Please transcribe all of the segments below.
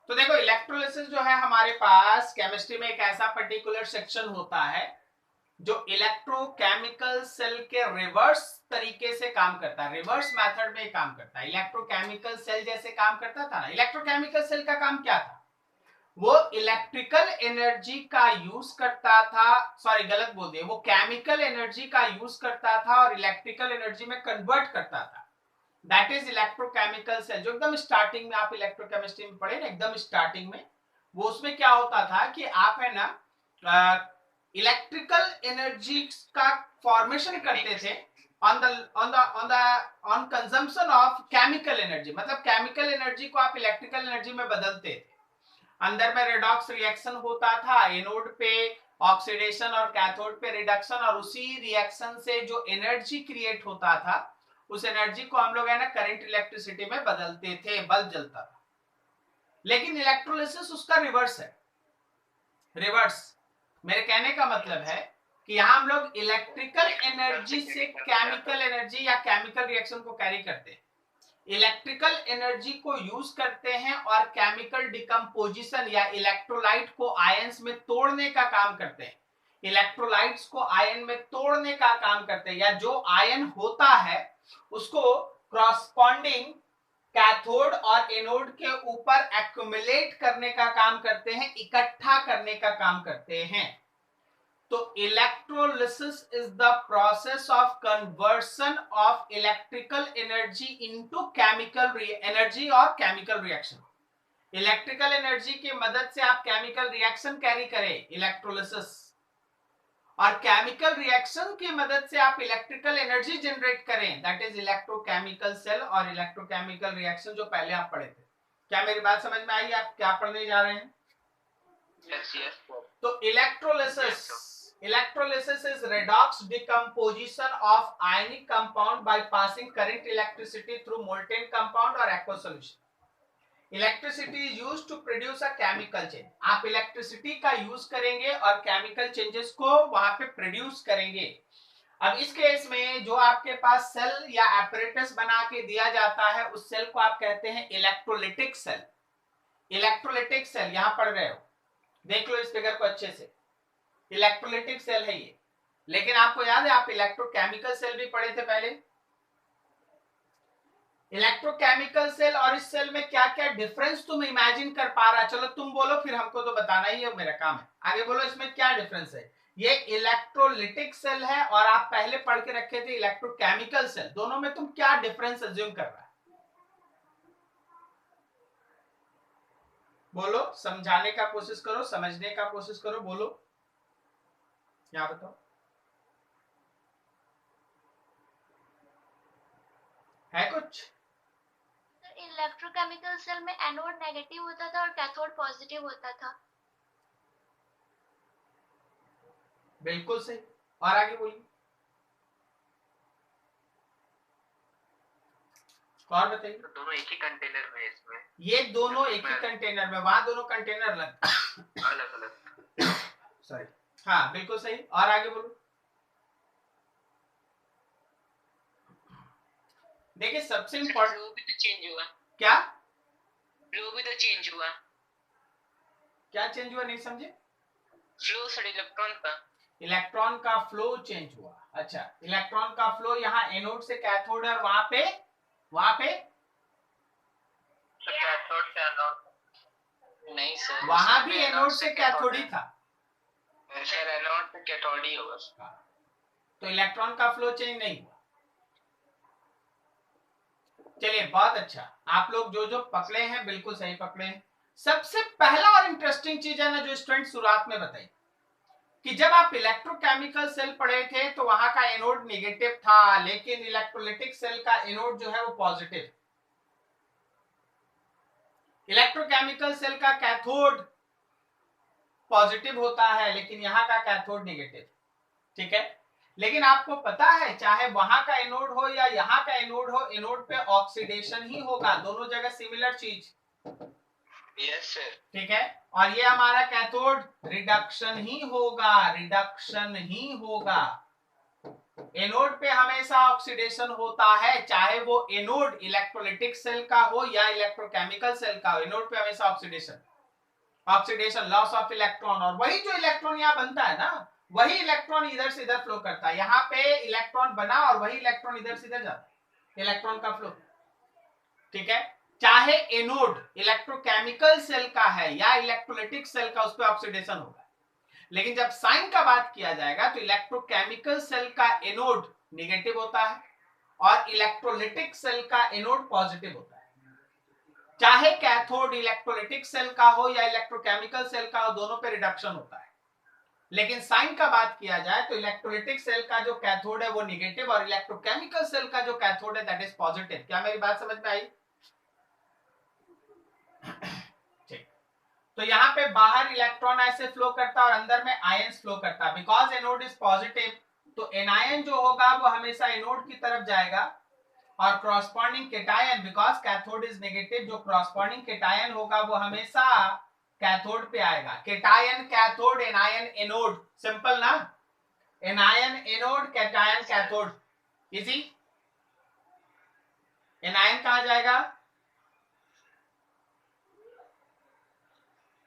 तो देखो इलेक्ट्रोलिसिस जो है हमारे पास केमिस्ट्री में एक ऐसा पर्टिकुलर सेक्शन होता है जो इलेक्ट्रोकेमिकल सेल के रिवर्स तरीके से काम करता है, रिवर्स मेथड में काम करता है। इलेक्ट्रोकेमिकल सेल जैसे काम करता था ना, इलेक्ट्रोकेमिकल सेल का काम क्या था, वो इलेक्ट्रिकल एनर्जी का यूज करता था, सॉरी गलत बोल दिया, वो केमिकल एनर्जी का यूज करता था और इलेक्ट्रिकल एनर्जी में कन्वर्ट करता था। That is electrochemical cell. जो एकदम स्टार्टिंग में आप इलेक्ट्रोकेमिस्ट्री में पढ़े ना, एकदम स्टार्टिंग में, वो उसमें क्या होता था कि आप है ना इलेक्ट्रिकल एनर्जी का फॉर्मेशन करते थे on consumption of chemical energy, मतलब केमिकल एनर्जी को आप इलेक्ट्रिकल एनर्जी में बदलते थे। अंदर में रेडॉक्स रिएक्शन होता था, एनोड पे ऑक्सीडेशन और कैथोड पे रिडक्शन, और उसी रिएक्शन से जो एनर्जी क्रिएट होता था उस एनर्जी को हम लोग है ना करंट इलेक्ट्रिसिटी में बदलते थे, बल्ब जलता था। लेकिन इलेक्ट्रोलिसिस उसका रिवर्स है। रिवर्स मेरे कहने का मतलब है कि यहां हम लोग इलेक्ट्रिकल एनर्जी से केमिकल एनर्जी या केमिकल रिएक्शन को कैरी करते हैं, इलेक्ट्रिकल एनर्जी को यूज करते हैं और केमिकल डिकम्पोजिशन या इलेक्ट्रोलाइट को आयंस में तोड़ने का काम करते हैं, इलेक्ट्रोलाइट्स को आयन में तोड़ने का काम करते हैं, या जो आयन होता है उसको क्रॉसपॉन्डिंग कैथोड और एनोड के ऊपर एक्युमुलेट करने का काम करते हैं, इकट्ठा करने का काम करते हैं। तो electrolysis is the process of conversion of electrical energy into chemical energy और केमिकल रिएक्शन। इलेक्ट्रिकल एनर्जी की मदद से आप केमिकल रिएक्शन कैरी करें, इलेक्ट्रोलिसिस, और केमिकल रिएक्शन की मदद से आप इलेक्ट्रिकल एनर्जी जनरेट करें, दैट इज इलेक्ट्रोकेमिकल सेल और इलेक्ट्रोकेमिकल रिएक्शन जो पहले आप पढ़े थे। क्या मेरी बात समझ में आई? आप क्या पढ़ने जा रहे हैं? yes, yes. तो electrolysis is redox decomposition of ionic compound by passing current electricity through molten compound or aqueous solution. Electricity is used to produce a chemical change. आप इलेक्ट्रिसिटी का यूज करेंगे और केमिकल चेंजेस को वहां पे produce करेंगे। अब इस केस में जो आपके पास सेल या एपरेटस बना के दिया जाता है उस सेल को आप कहते हैं इलेक्ट्रोलिटिक सेल। इलेक्ट्रोलिटिक सेल यहां पढ़ रहे हो, देख लो इस फिगर को अच्छे से, इलेक्ट्रोलिटिक सेल है ये। लेकिन आपको याद है आप इलेक्ट्रोकेमिकल सेल भी पढ़े थे पहले। इलेक्ट्रोकेमिकल सेल और इस सेल में क्या क्या डिफरेंस तुम इमेजिन कर पा रहा? चलो तुम बोलो, फिर हमको तो बताना ही है, मेरा काम है। आगे बोलो इसमें क्या डिफरेंस है। ये इलेक्ट्रोलिटिक सेल है और आप पहले पढ़ के रखे थे इलेक्ट्रोकेमिकल सेल, दोनों में तुम क्या डिफरेंस अज्यूम कर रहा है? बोलो, समझाने का कोशिश करो, समझने का कोशिश करो, बोलो क्या बताओ, है कुछ? इलेक्ट्रोकेमिकल सेल में एनोड नेगेटिव होता था और कैथोड पॉजिटिव होता था। बिल्कुल सही। और आगे बोलिए, और बताइए। तो दोनों एक ही कंटेनर में इसमें? ये दोनों एक ही कंटेनर में, वहां दोनों कंटेनर अलग अलग। सॉरी, हाँ बिल्कुल सही। और आगे बोलो। देखिए सबसे इम्पोर्टेंट, फ्लो भी तो चेंज हुआ। क्या फ्लो भी तो चेंज हुआ। क्या चेंज हुआ? नहीं समझे। फ्लो सर इलेक्ट्रॉन का, इलेक्ट्रॉन का फ्लो चेंज हुआ। अच्छा, इलेक्ट्रॉन का फ्लो यहाँ एनोड से कैथोड है और वहां पे कैथोड से एनोड नहीं सर, वहां भी एनोड से कैथोड ही था सर, एनोड से कैथोड ही होगा। तो इलेक्ट्रॉन का फ्लो चेंज नहीं हुआ। चलिए बहुत अच्छा, आप लोग जो जो पकड़े हैं बिल्कुल सही पकड़े हैं। सबसे पहला और इंटरेस्टिंग चीज है ना जो स्टूडेंट शुरुआत में बताई, कि जब आप इलेक्ट्रोकेमिकल सेल पढ़े थे तो वहां का एनोड नेगेटिव था, लेकिन इलेक्ट्रोलिटिक सेल का एनोड जो है वो पॉजिटिव। इलेक्ट्रोकेमिकल सेल का कैथोड पॉजिटिव होता है लेकिन यहाँ का कैथोड नेगेटिव। ठीक है, लेकिन आपको पता है चाहे वहां का एनोड हो या यहाँ का एनोड हो, एनोड पे ऑक्सीडेशन ही होगा, दोनों जगह सिमिलर चीज। Yes sir. ठीक है, और ये हमारा कैथोड रिडक्शन ही होगा, रिडक्शन ही होगा। एनोड पे हमेशा ऑक्सीडेशन होता है, चाहे वो एनोड इलेक्ट्रोलिटिक सेल का हो या इलेक्ट्रोकेमिकल सेल का हो, एनोड पे हमेशा ऑक्सीडेशन लॉस ऑफ इलेक्ट्रॉन, और वही जो इलेक्ट्रॉन यहाँ बनता है ना, वही इलेक्ट्रॉन इधर से इधर फ्लो करता है। यहाँ पे इलेक्ट्रॉन बना और वही इलेक्ट्रॉन इधर से इधर जाता है, इलेक्ट्रॉन का फ्लो। ठीक है, चाहे एनोड इलेक्ट्रोकेमिकल सेल का है या इलेक्ट्रोलिटिक सेल का, उस पर ऑक्सीडेशन होगा। लेकिन जब साइन का बात किया जाएगा तो इलेक्ट्रोकेमिकल सेल का एनोड नेगेटिव होता है और इलेक्ट्रोलिटिक सेल का एनोड पॉजिटिव होता है। चाहे कैथोड इलेक्ट्रोलिटिक सेल का हो या इलेक्ट्रोकेमिकल सेल का हो, दोनों पे रिडक्शन होता है। लेकिन साइन का बात किया जाए तो इलेक्ट्रोलिटिक सेल का जो कैथोड है वो नेगेटिव और इलेक्ट्रोकेमिकल सेल का जो कैथोड है दैट इज पॉजिटिव। क्या मेरी बात समझ में आई? ठीक, तो यहाँ पे बाहर इलेक्ट्रॉन ऐसे फ्लो करता है और अंदर में आयंस फ्लो करता है। बिकॉज एनोड इज पॉजिटिव तो एनायन जो होगा वो हमेशा एनोड की तरफ जाएगा, और corresponding cation, because cathode is negative, जो क्रॉसपॉन्डिंग केटायन होगा वो हमेशा कैथोड पे आएगा। Cation cathode, anion anode, simple ना? Anion anode, cation cathode, easy. Anion कहां जाएगा?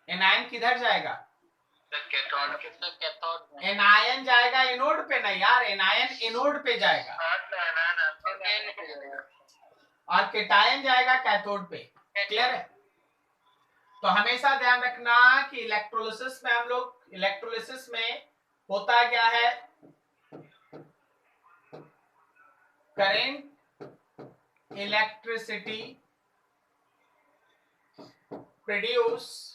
एनायन किधर जाएगा? एनायन जाएगा एनोड पे नहीं यार, एनायन एनोड पे जाएगा और केटायन जाएगा कैथोड पे। क्लियर है? तो हमेशा ध्यान रखना कि इलेक्ट्रोलिसिस में हम लोग, इलेक्ट्रोलिसिस में होता क्या है, current electricity produce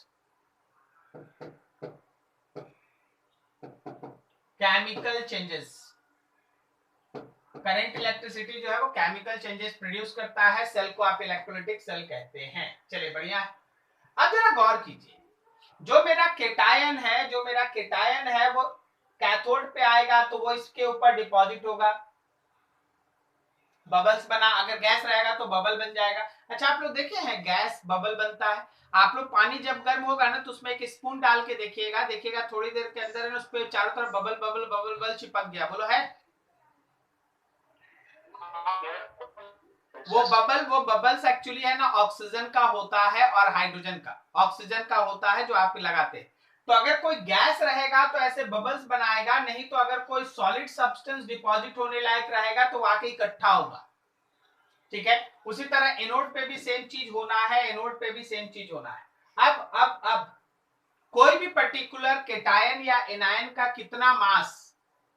chemical changes. Current electricity जो है वो केमिकल चेंजेस प्रोड्यूस करता है, सेल को आप इलेक्ट्रोलिटिक सेल कहते हैं। चलिए बढ़िया है। अब जरा गौर कीजिए, जो मेरा केटायन है वो कैथोड पे आएगा तो वो इसके ऊपर डिपॉजिट होगा, बबल्स बना, अगर गैस रहेगा तो बबल बन जाएगा। अच्छा, आप लोग देखे हैं गैस बबल बनता है? आप लोग पानी जब गर्म होगा ना तो उसमें एक स्पून डाल के देखिएगा थोड़ी देर के अंदर है उस पर चारों तरफ बबल बबल बबल बबल चिपक गया। बोलो है? वो बबल्स एक्चुअली है ना ऑक्सीजन का होता है और हाइड्रोजन का, ऑक्सीजन का होता है जो आप लगाते हैं। तो अगर कोई गैस रहेगा तो ऐसे बबल्स बनाएगा, नहीं तो अगर कोई सॉलिड सब्सटेंस डिपॉजिट होने लायक रहेगा तो आके इकट्ठा होगा। ठीक है, उसी तरह एनोड पे भी सेम चीज होना है, एनोड पे भी सेम चीज होना है। अब कोई भी पर्टिकुलर केटायन या एनायन का कितना मास,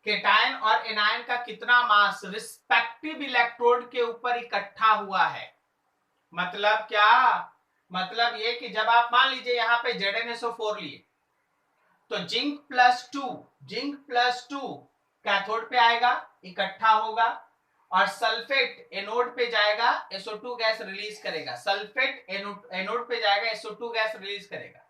केटायन और एनायन का कितना मास रिस्पेक्टिव इलेक्ट्रोड के ऊपर इकट्ठा हुआ है। मतलब क्या? मतलब ये कि जब आप मान लीजिए यहाँ पे ZnSO4 लिए तो जिंक प्लस टू कैथोड पे आएगा, इकट्ठा होगा, और सल्फेट एनोड पे जाएगा, SO2 गैस रिलीज करेगा। सल्फेट एनोड पे जाएगा, SO2 गैस रिलीज करेगा।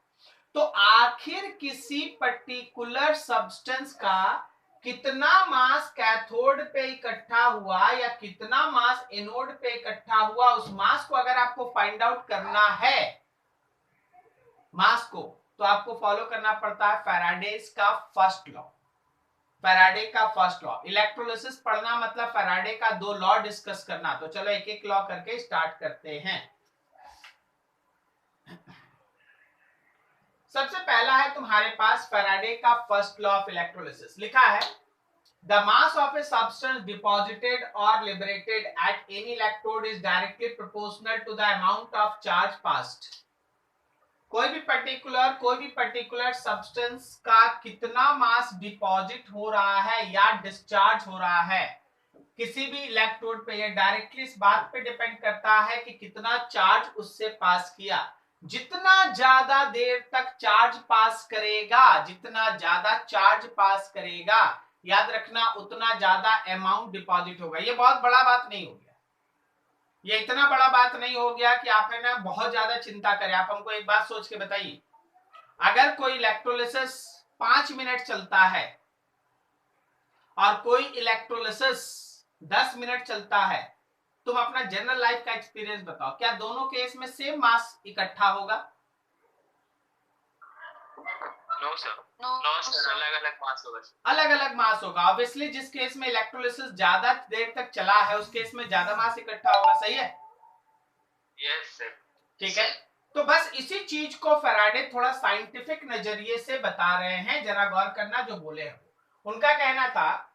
तो आखिर किसी पर्टिकुलर सब्सटेंस का कितना मास कैथोड पे इकट्ठा हुआ या कितना मास एनोड पे इकट्ठा हुआ, उस मास को अगर आपको फाइंड आउट करना है, मास को, तो आपको फॉलो करना पड़ता है फैराडेज का फर्स्ट लॉ। फैराडे का फर्स्ट लॉ, इलेक्ट्रोलिसिस पढ़ना मतलब फैराडे का 2 लॉ डिस्कस करना। तो चलो एक एक लॉ करके स्टार्ट करते हैं। सबसे पहला है तुम्हारे पास फैराडे का फर्स्ट लॉ ऑफ इलेक्ट्रोलिसिस। लिखा है the mass of a substance deposited or liberated at any electrode is directly proportional to the amount of charge passed। कोई भी पर्टिकुलर सब्सटेंस का कितना मास डिपॉजिट हो रहा है या डिस्चार्ज हो रहा है किसी भी इलेक्ट्रोड पे, ये डायरेक्टली इस बात पे डिपेंड करता है कि कितना चार्ज उससे पास किया। जितना ज्यादा देर तक चार्ज पास करेगा, जितना ज्यादा चार्ज पास करेगा, याद रखना उतना ज्यादा अमाउंट डिपॉजिट होगा। ये बहुत बड़ा बात नहीं हो गया, ये इतना बड़ा बात नहीं हो गया कि आप है ना बहुत ज्यादा चिंता करें। आप हमको एक बात सोच के बताइए, अगर कोई इलेक्ट्रोलिसिस 5 मिनट चलता है और कोई इलेक्ट्रोलिसिस 10 मिनट चलता है, तुम अपना जनरल लाइफ का एक्सपीरियंस बताओ, क्या दोनों केस में सेम मास इकट्ठा होगा? No sir, No, no sir, sir. अलग अलग मास होगा सर। अलग अलग मास होगा। ऑब्वियसली जिस केस में इलेक्ट्रोलिसिस ज्यादा देर तक चला है उस केस में ज्यादा मास इकट्ठा होगा, सही है? Yes sir. ठीक है, तो बस इसी चीज को फैराडे थोड़ा साइंटिफिक नजरिए से बता रहे हैं, जरा गौर करना जो बोले हैं। उनका कहना था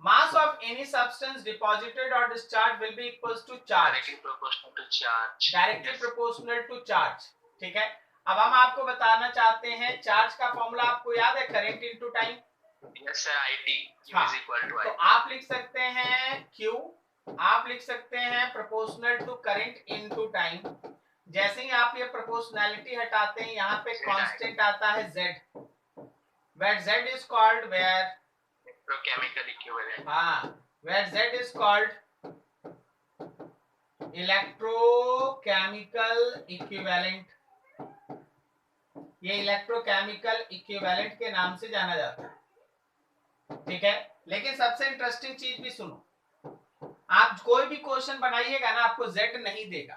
mass of any substance deposited or discharged will be equals to charge, directly proportional to charge. Directly proportional to charge. ठीक है, अब हम आपको बताना चाहते हैं चार्ज का फॉर्मूला आपको याद है, current into time. Yes sir, IT हाँ, इज इक्वल टू तो I। आप लिख सकते हैं Q, आप लिख सकते हैं proportional to current into time. जैसे ही आप ये प्रोपोर्शनैलिटी हटाते हैं यहाँ पे कांस्टेंट आता है Z, where Z is called where electrochemical equivalent. where Z is called electrochemical equivalent. ये इलेक्ट्रोकेमिकल इक्विवेलेंट के नाम से जाना जाता है। ठीक है, लेकिन सबसे इंटरेस्टिंग चीज भी सुनो, आप कोई भी क्वेश्चन बनाइएगा ना आपको Z नहीं देगा,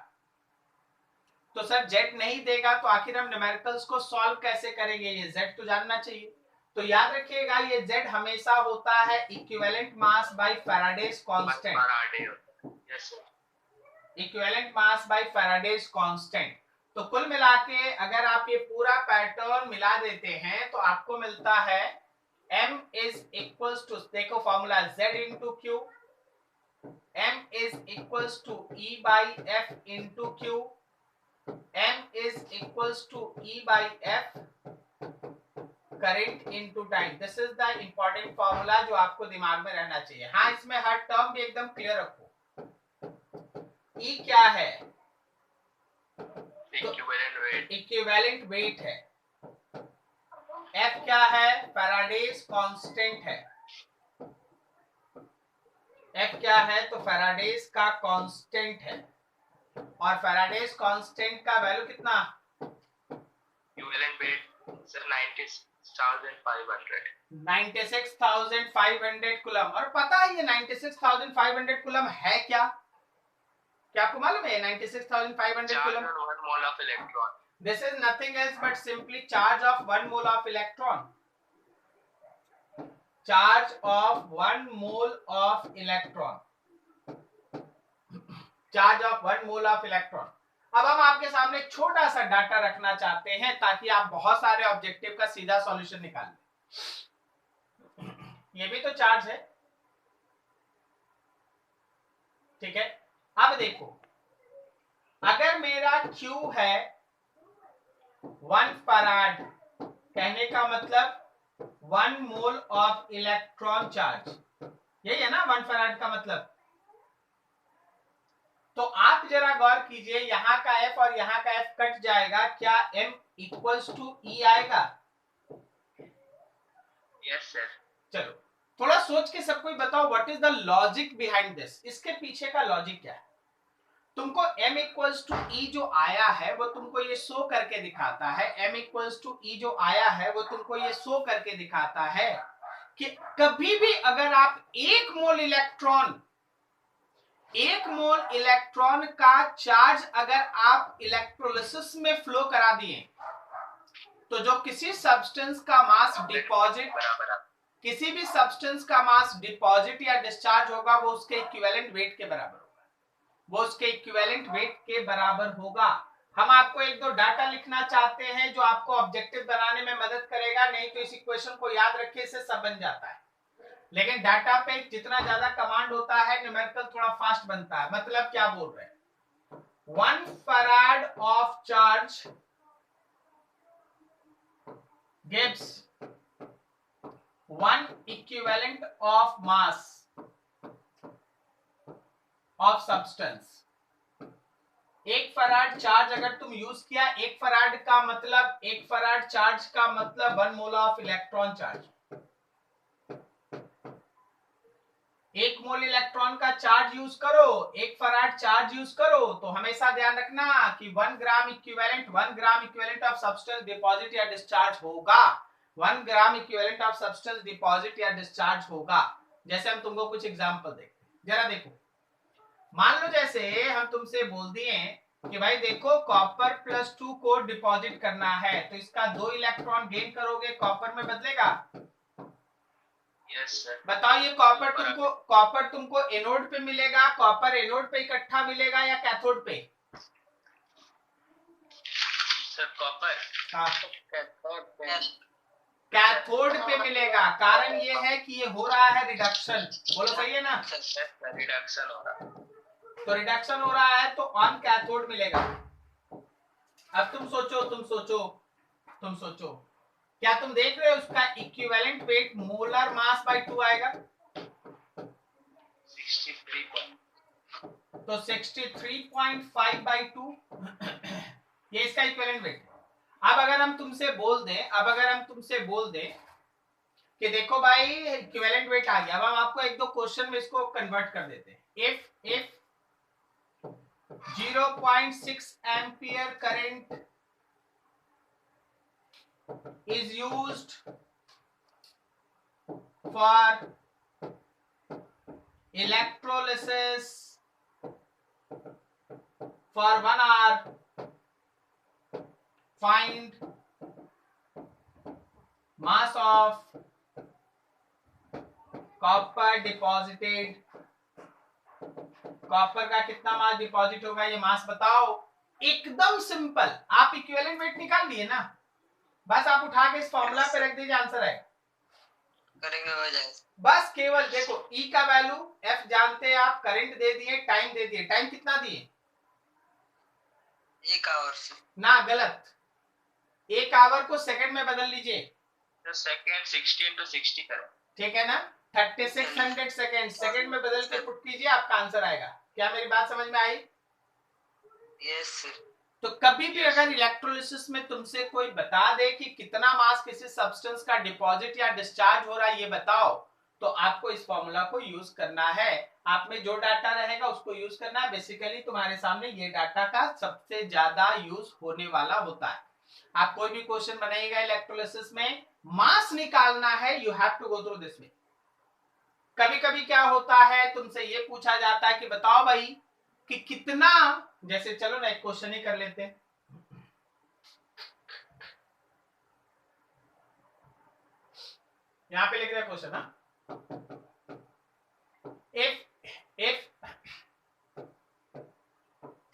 तो सर Z नहीं देगा तो आखिर हम न्यूमेरिकल्स को सॉल्व कैसे करेंगे, ये Z तो जानना चाहिए। तो याद रखिएगा ये Z हमेशा होता है equivalent mass by Faraday's constant. Yes sir, equivalent mass by Faraday's constant. तो कुल मिला के अगर आप ये पूरा पैटर्न मिला देते हैं तो आपको मिलता है M इज इक्वल्स टू, देखो formula Z into Q, M is equals to E by F into Q, M is equals to E by F current into time. This is the important formula जो आपको दिमाग में रहना चाहिए। हाँ, इसमें हर term भी एकदम क्लियर रखो। E क्या है? Equivalent weight. इक्विवेलेंट वेट है। F क्या है? फैराडेज कांस्टेंट है। F क्या है? तो फैराडेज का कांस्टेंट है, और फैराडेज कांस्टेंट का वैल्यू कितना? Equivalent weight sir 96,500। 96,500 कूलम। और पता है ये 96,500 कूलम है क्या? क्या आपको मालूम है 96,500 coulomb? Charge on 1 mole of electron. This is nothing else but simply charge of 1 mole of electron. Charge of 1 mole of electron. Charge of 1 mole of electron. अब हम आपके सामने छोटा सा डाटा रखना चाहते हैं ताकि आप बहुत सारे ऑब्जेक्टिव का सीधा सॉल्यूशन निकाल लें। ये भी तो चार्ज है, ठीक है। अब देखो, अगर मेरा Q है 1 फराड, कहने का मतलब 1 मोल ऑफ इलेक्ट्रॉन चार्ज, यही है ना 1 फराड का मतलब। तो आप जरा गौर कीजिए, यहां का F और यहां का F कट जाएगा, क्या M इक्वल्स टू E आएगा? Yes sir. चलो थोड़ा सोच के सबको बताओ what is the logic behind this, इसके पीछे का लॉजिक क्या है? तुमको M इक्वल्स टू E जो आया है वो तुमको ये शो करके दिखाता है, M इक्वल्स टू E जो आया है वो तुमको ये शो करके दिखाता है कि कभी भी अगर आप 1 मोल इलेक्ट्रॉन का चार्ज अगर आप इलेक्ट्रोलिसिस में फ्लो करा दिए तो जो किसी सब्सटेंस का मास डिपॉजिट, किसी भी सब्सटेंस का मास डिपॉजिट या डिस्चार्ज होगा वो उसके इक्विवेलेंट वेट के बराबर होगा, वो उसके इक्विवेलेंट वेट के बराबर होगा। हम आपको एक दो डाटा लिखना चाहते हैं जो आपको ऑब्जेक्टिव बनाने में मदद करेगा, नहीं तो इस इक्वेशन को याद रखिए, इससे सब बन जाता है। लेकिन डाटा पे जितना ज्यादा कमांड होता है न्यूमेरिकल थोड़ा फास्ट बनता है। मतलब क्या बोल रहे हैं, 1 farad of charge gives 1 equivalent of mass of substance। 1 farad charge अगर तुम यूज किया, 1 फराड का मतलब 1 फराड चार्ज का मतलब 1 mole of electron charge. 1 mole electron का चार्ज यूज करो, 1 फराड चार्ज यूज करो, तो हमेशा ध्यान रखना कि 1 gram equivalent of substance deposit या डिस्चार्ज होगा, 1 gram equivalent of substance deposit या डिस्चार्ज होगा। जैसे हम तुमको कुछ एग्जांपल देखते हैं, जरा देखो। मान लो जैसे हम तुमसे बोल दिए कि भाई देखो कॉपर +2 को डिपॉजिट करना है तो इसका 2 इलेक्ट्रॉन गेन करोगे, कॉपर में बदलेगा। Yes sir. बताओ ये कॉपर तुमको एनोड पे मिलेगा, कॉपर एनोड पे इकट्ठा मिलेगा या कैथोड पे? सर कॉपर हाँ कैथोड कैथोड पे मिलेगा। कारण ये है कि ये हो रहा है रिडक्शन, बोलो सही है ना? रिडक्शन हो रहा। तो रिडक्शन हो रहा है तो ऑन कैथोड मिलेगा। अब तुम सोचो क्या तुम देख रहे हो उसका equivalent weight molar mass by 2 आएगा 63 तो 63.5 बाई 2 ये इसका इक्विवेलेंट वेट। अब अगर हम तुमसे बोल दें कि देखो भाई इक्विवेलेंट वेट आ गया, अब हम आपको एक दो क्वेश्चन में इसको कन्वर्ट कर देते हैं। If 0.6 ampere current is used for electrolysis for 1 hour, find mass of copper deposited, copper का कितना मास डिपॉजिट होगा ये मास बताओ। एकदम सिंपल, आप इक्विवेलेंट वेट निकाल लिए ना, बस आप उठा के इस फॉर्मूला पे रख दीजिए, आंसर आएगा। करेंगे हो जाएगा। बस केवल देखो E का वैल्यू F जानते हैं आप, करंट दे दिए, टाइम दे दिए। टाइम कितना दिए? 1 आवर से ना, गलत। 1 आवर को सेकंड में बदल लीजिए तो सेकंड 60 into 60 करें, ठीक है ना? 3600 सेकंड, सेकंड में बदल के पुट कीजिए, आपका आंसर आएगा। क्या मेरी बात समझ में आई? Yes sir. तो कभी भी अगर इलेक्ट्रोलिसिस में तुमसे कोई बता दे कि कितना मास किसी सब्सटेंस का डिपॉजिट या डिस्चार्ज हो रहा है ये बताओ, तो आपको इस फॉर्मूला को यूज करना है। आप में जो डाटा रहेगा उसको यूज करना है। बेसिकली तुम्हारे सामने ये डाटा का सबसे ज्यादा यूज होने वाला होता है। आप कोई भी क्वेश्चन बनाइएगा इलेक्ट्रोलिसिस में, मास निकालना है, you have to go through this way. कभी कभी क्या होता है तुमसे ये पूछा जाता है कि बताओ भाई कि कितना, जैसे चलो ना एक क्वेश्चन ही कर लेते हैं। यहां पे लिख रहे क्वेश्चन, हाँ, if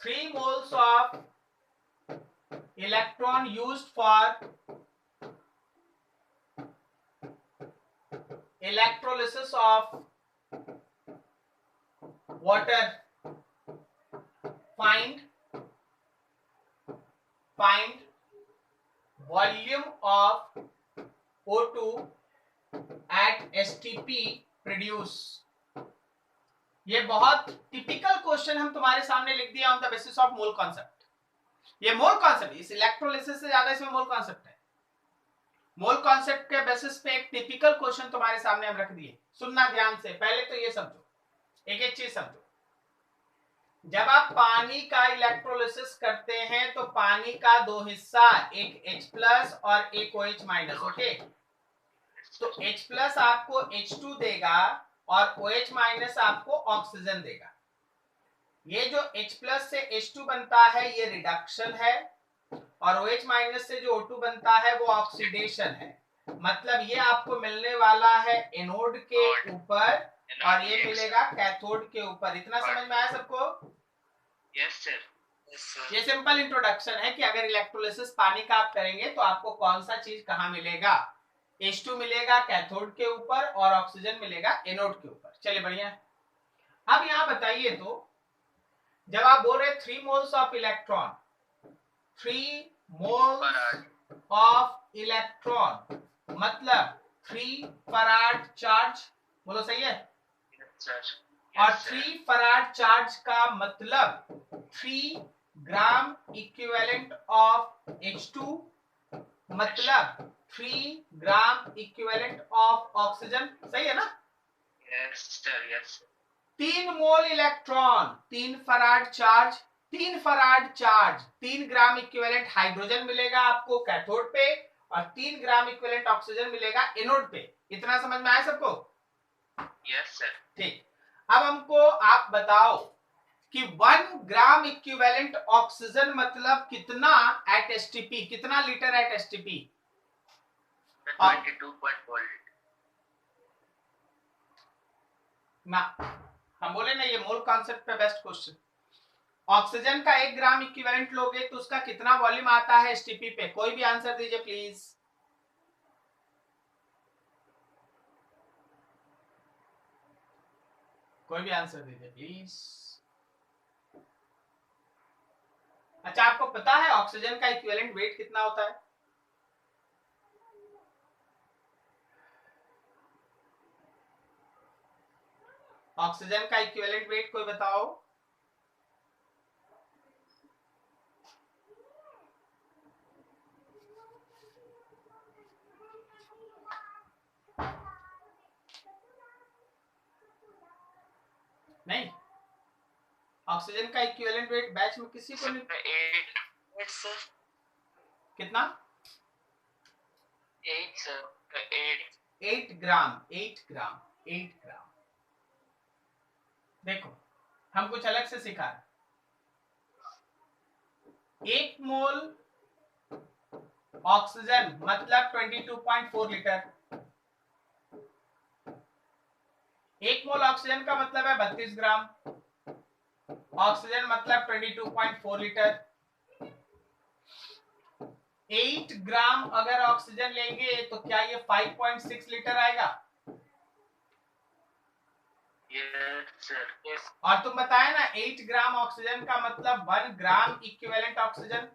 3 moles of electron used for electrolysis of water, find volume of O2 at STP produce। ये बहुत टिपिकल क्वेश्चन हम तुम्हारे सामने लिख दिया on the basis of mole concept. ये मोल कॉन्सेप्ट, इस इलेक्ट्रोलिसिस से ज्यादा इसमें मोल कॉन्सेप्ट है। मोल कॉन्सेप्ट के बेसिस पे एक टिपिकल क्वेश्चन तुम्हारे सामने हम रख दिए। सुनना ध्यान से, पहले तो ये समझो, एक एक चीज समझो। जब आप पानी का इलेक्ट्रोलिसिस करते हैं तो पानी का दो हिस्सा, एक H+ और एक OH-, ओके? तो H+ आपको H2 देगा और OH- आपको ऑक्सीजन देगा। ये जो H+ से H2 बनता है ये रिडक्शन है, और OH- से जो O2 बनता है वो ऑक्सीडेशन है। मतलब ये आपको मिलने वाला है एनोड के ऊपर और ये मिलेगा कैथोड के ऊपर। इतना समझ में आया सबको? Yes sir. ये सिंपल इंट्रोडक्शन है कि अगर इलेक्ट्रोलिसिस पानी का आप करेंगे तो आपको कौन सा चीज कहां मिलेगा। H2 मिलेगा कैथोड के ऊपर और ऑक्सीजन मिलेगा एनोड के ऊपर। चलिए बढ़िया। अब यहां बताइए तो जब आप बोल रहे 3 moles of electron, 3 moles of electron मतलब 3 फराड चार्ज, बोलो सही है? और 3 फराड चार्ज का मतलब 3 ग्राम इक्विवेलेंट ऑफ H2 मतलब 3 ग्राम इक्विवेलेंट ऑफ ऑक्सीजन, सही है ना? Yes sir. 3 mole electron, 3 farad charge, 3 gram equivalent hydrogen मिलेगा आपको कैथोड पे और 3 ग्राम इक्विवेलेंट ऑक्सीजन मिलेगा एनोड पे। इतना समझ में आया सबको? Yes sir. ठीक। अब हमको आप बताओ कि 1 ग्राम इक्विवेलेंट ऑक्सीजन मतलब कितना एट एसटीपी, कितना लीटर एट एसटीपी? 22.4 लीटर ना, हम बोले ना ये मोल कॉन्सेप्ट पे बेस्ट क्वेश्चन। ऑक्सीजन का 1 ग्राम इक्विवेलेंट लोगे तो उसका कितना वॉल्यूम आता है एसटीपी पे? कोई भी आंसर दीजिए प्लीज। कोई भी आंसर दीजिए प्लीज। अच्छा, आपको पता है ऑक्सीजन का इक्विवेलेंट वेट कितना होता है? ऑक्सीजन का इक्विवेलेंट वेट कोई बताओ? नहीं, ऑक्सीजन का इक्विवेलेंट वेट बैच में किसी को नहीं। 8 सर, कितना? 8 सर, 8 ग्राम। 8 ग्राम। 8 ग्राम। देखो, हम कुछ अलग से सिखा रहे। 1 मोल ऑक्सीजन मतलब 22.4 लीटर। 1 मोल ऑक्सीजन का मतलब है 32 ग्राम। ऑक्सीजन मतलब 22.4 लीटर। 8 ग्राम अगर ऑक्सीजन लेंगे तो क्या ये 5.6 लीटर आएगा? Yes sir, yes. और तुम बताया ना 8 ग्राम ऑक्सीजन का मतलब 1 ग्राम इक्विवेलेंट ऑक्सीजन।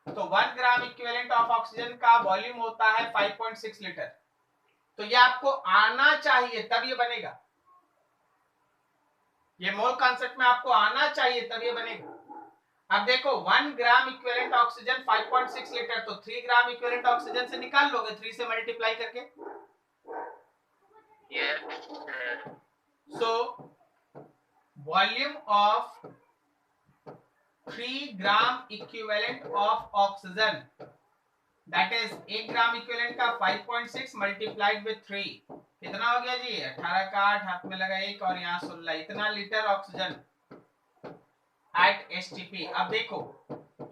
तो 1 ग्राम इक्विवेलेंट ऑफ ऑक्सीजन का वॉल्यूम होता है 5.6 लीटर। तो ये आपको आना चाहिए तब ये बनेगा। ये मोल कॉन्सेप्ट में आपको आना चाहिए तब ये बनेगा। अब देखो 1 ग्राम इक्विवेलेंट ऑक्सीजन 5.6 लीटर, तो 3 ग्राम इक्विवेलेंट ऑक्सीजन से निकाल लोगे 3 से मल्टीप्लाई करके। Yes sir. So volume of 3 gram equivalent of oxygen that is 1 gram equivalent का 5.6 मल्टीप्लाइड विद 3 कितना हो गया जी? 18 का 8, हाथ में लगा 1 और यहाँ 16, इतना लीटर ऑक्सीजन एट एसटीपी। अब देखो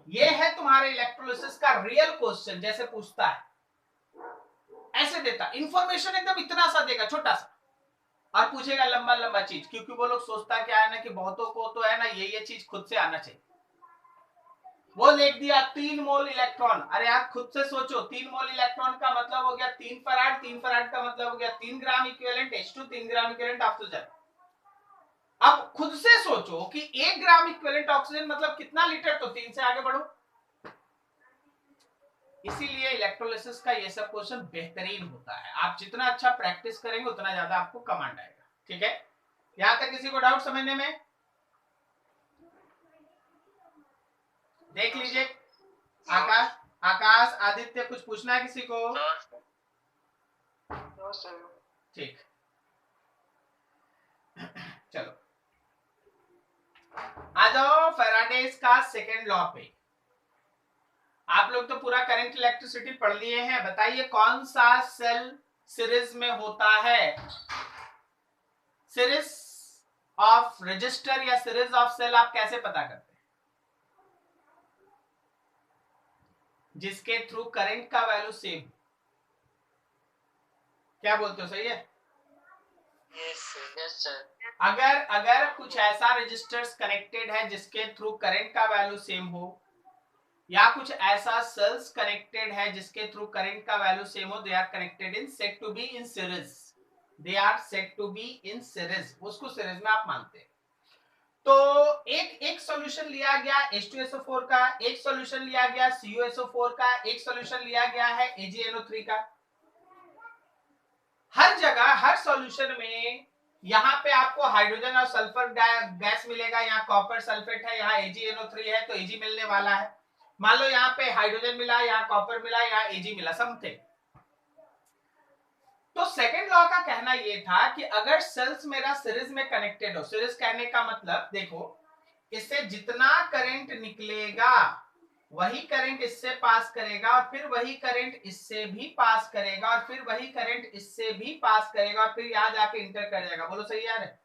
ये है तुम्हारे इलेक्ट्रोलिसिस का रियल क्वेश्चन, जैसे पूछता है ऐसे देता, इंफॉर्मेशन एकदम इतना सा देगा छोटा सा, और पूछेगा लंबा लंबा चीज, क्योंकि वो लोग सोचता क्या है ना कि बहुतों को तो है ना ये चीज खुद से आना चाहिए। वो लिख दिया 3 मोल इलेक्ट्रॉन। अरे आप खुद से सोचो, 3 मोल इलेक्ट्रॉन का मतलब हो गया 3 फराड, 3 फराड का मतलब हो गया 3 gram equivalent H2, 3 gram equivalent oxygen. अब खुद से सोचो कि 1 ग्राम इक्विवेलेंट ऑक्सीजन मतलब कितना लीटर, तो 3 से आगे बढ़ो। इसीलिए इलेक्ट्रोलिसिस का ये सब क्वेश्चन बेहतरीन होता है। आप जितना अच्छा प्रैक्टिस करेंगे उतना ज्यादा आपको कमांड आएगा। ठीक है, यहां तक किसी को डाउट समझने में? देख लीजिए, आकाश, आकाश, आदित्य, कुछ पूछना है किसी को? ठीक, चलो आ जाओ फैराडेज का सेकेंड लॉ पे। आप लोग तो पूरा करंट इलेक्ट्रिसिटी पढ़ लिए हैं, बताइए कौन सा सेल सीरीज में होता है? सीरीज ऑफ रजिस्टर या सीरीज ऑफ सेल आप कैसे पता करते हैं? जिसके थ्रू करंट का वैल्यू सेम। क्या बोलते हो, सही है? Yes sir. अगर कुछ ऐसा रजिस्टर्स कनेक्टेड है जिसके थ्रू करंट का वैल्यू सेम हो, या कुछ ऐसा सेल्स कनेक्टेड है जिसके थ्रू करंट का वैल्यू सेम हो, they are connected in set to be in series. They are set to be in series, उसको सीरीज में आप मानते हैं। तो एक सॉल्यूशन लिया गया H2SO4 का, एक सॉल्यूशन लिया गया CuSO4 का, एक सॉल्यूशन लिया गया है AgNO3 का। हर जगह हर सॉल्यूशन में यहाँ पे आपको हाइड्रोजन और सल्फर गैस मिलेगा। यहाँ कॉपर सल्फेट है, यहाँ AgNO3 है तो Ag मिलने वाला है। मान लो यहाँ पे हाइड्रोजन मिला, यहाँ कॉपर मिला, यहाँ Ag मिला, समथिंग। तो सेकेंड लॉ का कहना यह था कि अगर सेल्स मेरा सीरीज में कनेक्टेड हो, सीरीज कहने का मतलब देखो, इससे जितना करंट निकलेगा वही करंट इससे पास करेगा, और फिर वही करंट इससे भी पास करेगा, और फिर वही करंट इससे भी पास करेगा, और फिर यहां जाके इंटर कर जाएगा। बोलो सही यार है?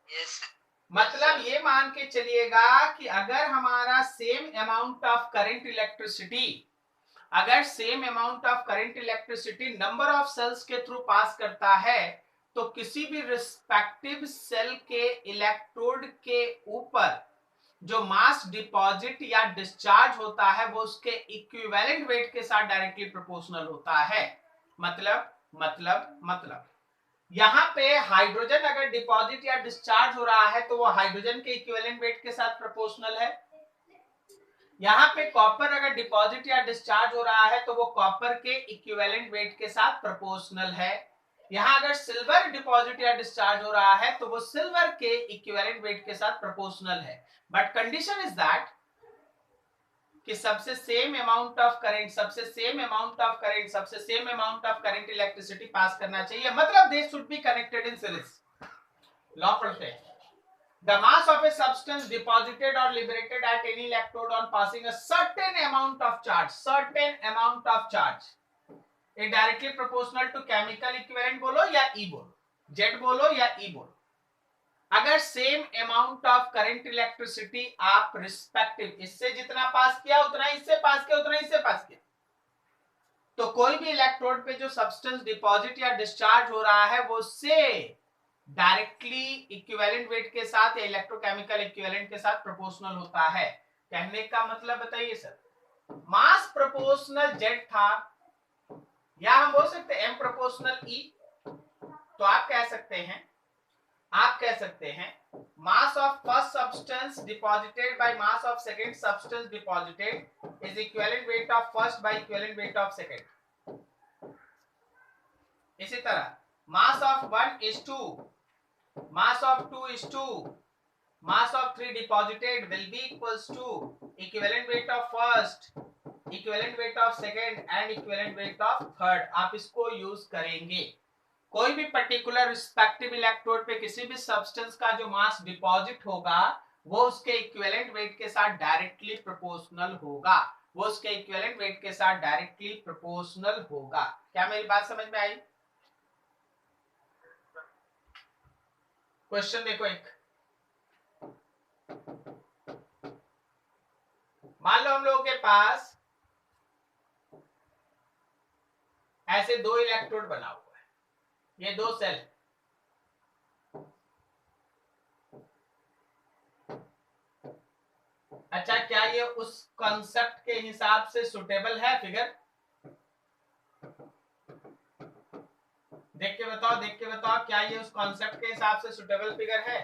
यस। मतलब ये मान के चलिएगा कि अगर हमारा same amount of current electricity, अगर same amount of current electricity number of cells के थ्रू पास करता है, तो किसी भी रिस्पेक्टिव सेल के इलेक्ट्रोड के ऊपर जो मास डिपॉजिट या डिस्चार्ज होता है वो उसके इक्विवेलेंट वेट के साथ डायरेक्टली प्रोपोर्शनल होता है। मतलब यहां पे हाइड्रोजन अगर डिपॉजिट या डिस्चार्ज हो रहा है तो वो हाइड्रोजन के इक्विवेलेंट वेट के साथ प्रोपोर्शनल है। यहां पे कॉपर अगर डिपॉजिट या डिस्चार्ज हो रहा है तो वो कॉपर के इक्विवेलेंट वेट के साथ प्रोपोर्शनल है। यहां अगर सिल्वर डिपॉजिट या डिस्चार्ज हो रहा है तो वो सिल्वर के इक्विवेलेंट वेट के साथ प्रोपोर्शनल है। बट कंडीशन इज दैट कि सबसे सेम अमाउंट ऑफ करंट, सबसे same amount of current electricity pass करना चाहिए, मतलब they should be connected in series. Law पढ़ते हैं। The mass of a substance deposited or liberated at any electrode on passing a certain amount of charge is directly proportional to chemical equivalent बोलो या E बोलो, Z बोलो या E बोलो। अगर same amount of current electricity आप respective, इससे जितना पास किया उतना इससे पास किया, उतना इससे पास किया, तो कोई भी इलेक्ट्रोड पे जो सब्सटेंस डिपॉजिट या डिस्चार्ज हो रहा है वो से डायरेक्टली इक्विवेलेंट वेट के साथ या इलेक्ट्रोकेमिकल इक्विवेलेंट के साथ प्रोपोर्शनल होता है। कहने का मतलब बताइए सर, मास प्रोपोर्शनल जेड था, या हम बोल सकते हैं एम प्रोपोर्शनल ई। तो आप कह सकते हैं mass of first substance deposited by mass of second substance deposited is equivalent weight of first by equivalent weight of second. इसी तरह mass of 1 is 2, mass of 2 is 2, mass of 3 deposited will be equals to equivalent weight of first, equivalent weight of second and equivalent weight of third। आप इसको use करेंगे। कोई भी particular respective electrode पे किसी भी सब्सटेंस का जो मास डिपॉजिट होगा वो उसके इक्विवेलेंट वेट के साथ डायरेक्टली प्रोपोर्शनल होगा, वो उसके इक्विवेलेंट वेट के साथ डायरेक्टली प्रोपोर्शनल होगा। क्या मेरी बात समझ में आई? क्वेश्चन देखो एक, मान लो हम लोगों के पास ऐसे दो इलेक्ट्रोड बना हुआ है, ये दो सेल, अच्छा क्या ये उस कॉन्सेप्ट के हिसाब से सुटेबल है फिगर? देख के बताओ क्या ये उस कॉन्सेप्ट के हिसाब से सुटेबल फिगर है?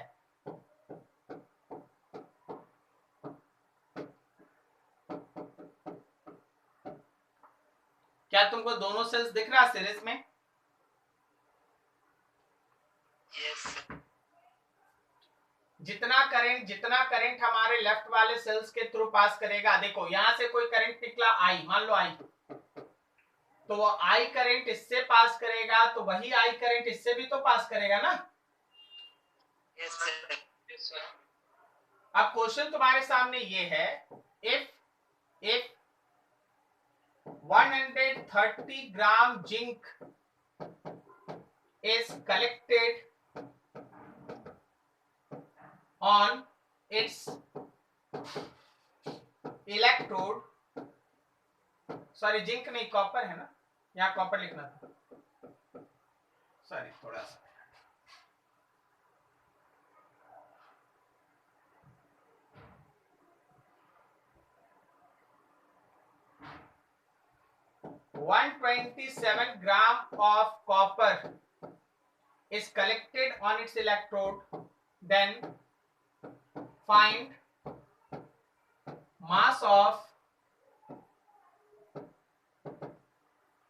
क्या तुमको दोनों सेल्स दिख रहा सीरीज में? यस। जितना करंट हमारे लेफ्ट वाले सेल्स के थ्रू पास करेगा, देखो यहां से कोई करंट निकला आई, मान लो आई, तो वो आई करंट इससे पास करेगा तो वही आई करंट इससे भी तो पास करेगा ना। Yes sir. अब क्वेश्चन तुम्हारे सामने ये है, if 130 gram zinc is collected on its electrode, sorry zinc नहीं कॉपर है ना, यहाँ कॉपर लिखना था, सॉरी थोड़ा सा। (127 gram of copper is collected on its electrode, then find mass of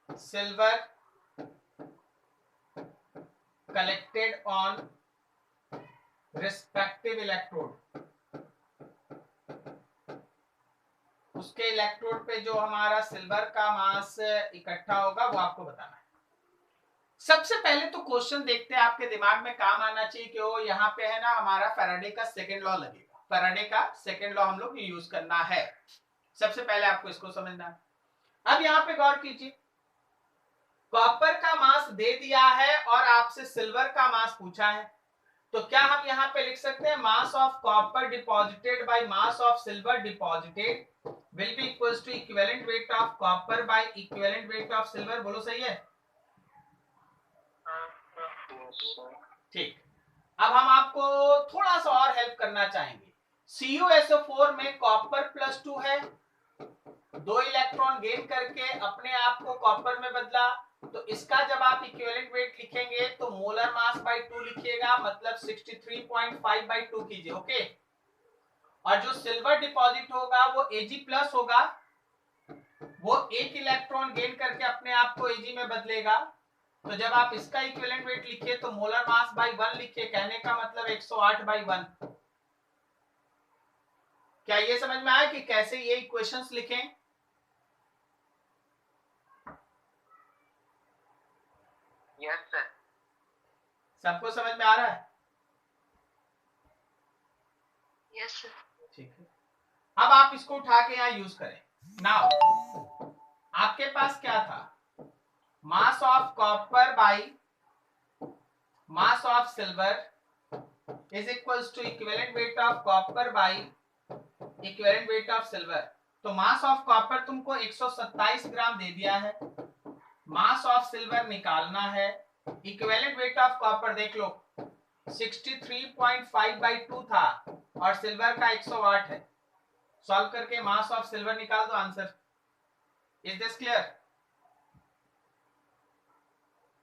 silver collected on respective electrode। उसके इलेक्ट्रोड पे जो हमारा सिल्वर का मास इकट्ठा होगा वो आपको बताना है। सबसे पहले तो क्वेश्चन देखते हैं, आपके दिमाग में काम आना चाहिए कि वो यहाँ पे है ना हमारा फैराडे का सेकंड लॉ लगेगा, फैराडे का सेकंड लॉ हम लोग यूज करना है। सबसे पहले आपको इसको समझना है। अब यहाँ पे गौर कीजिए, कॉपर का मास दे दिया है और आपसे सिल्वर का मास पूछा है, तो क्या हम यहाँ पे लिख सकते हैं mass of copper deposited by mass of silver deposited will be equals to equivalent weight of copper by equivalent weight of silver. बोलो सही है? ठीक। अब हम आपको थोड़ा सा और हेल्प करना चाहेंगे। CuSO4 में कॉपर +2 है, 2 इलेक्ट्रॉन गेन करके अपने आप को कॉपर में बदला, तो इसका जब आप इक्विवेलेंट वेट लिखेंगे तो मोलर मास बाय 2 लिखिएगा, मतलब 63.5 बाय 2 कीजिए। ओके। और जो सिल्वर डिपॉजिट होगा वो Ag+ होगा, वो 1 इलेक्ट्रॉन गेन करके अपने आप को Ag में बदलेगा। तो जब आप इसका इक्विवेलेंट वेट लिखिए तो मोलर मास बाय 1 लिखिए, कहने का मतलब 108 बाय 1। क्या ये समझ में आया कि कैसे ये इक्वेशंस लिखें? Yes sir. सबको समझ में आ रहा है? Yes sir. ठीक है। अब आप इसको उठा के यहां यूज करें। नाउ आपके पास क्या था? Mass of copper by mass of silver is equals to equivalent weight of copper by equivalent weight of silver. तो मास ऑफ कॉपर तुमको 127 ग्राम दे दिया है, मास ऑफ सिल्वर निकालना है। इक्विवेलेंट वेट ऑफ कॉपर देख लो 63.5 बाई 2 था और सिल्वर का 108 है। सॉल्व करके मास ऑफ सिल्वर निकाल दो answer. Is this clear?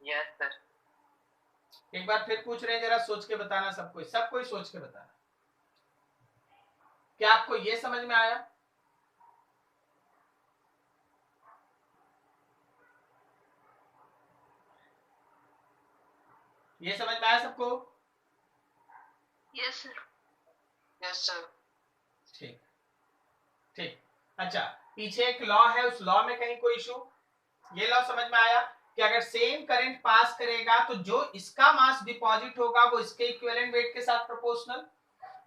Yes sir. एक बार फिर पूछ रहे हैं, जरा सोच के बताना, सब कोई सोच के बताना। क्या आपको ये समझ में आया? ये समझ में आया सबको? Yes sir. Yes sir. ठीक ठीक। अच्छा, पीछे एक लॉ है, उस लॉ में कहीं कोई इशू? ये लॉ समझ में आया कि अगर सेम करंट पास करेगा तो जो इसका मास डिपॉजिट होगा वो इसके इक्विवेलेंट वेट के साथ प्रोपोर्शनल,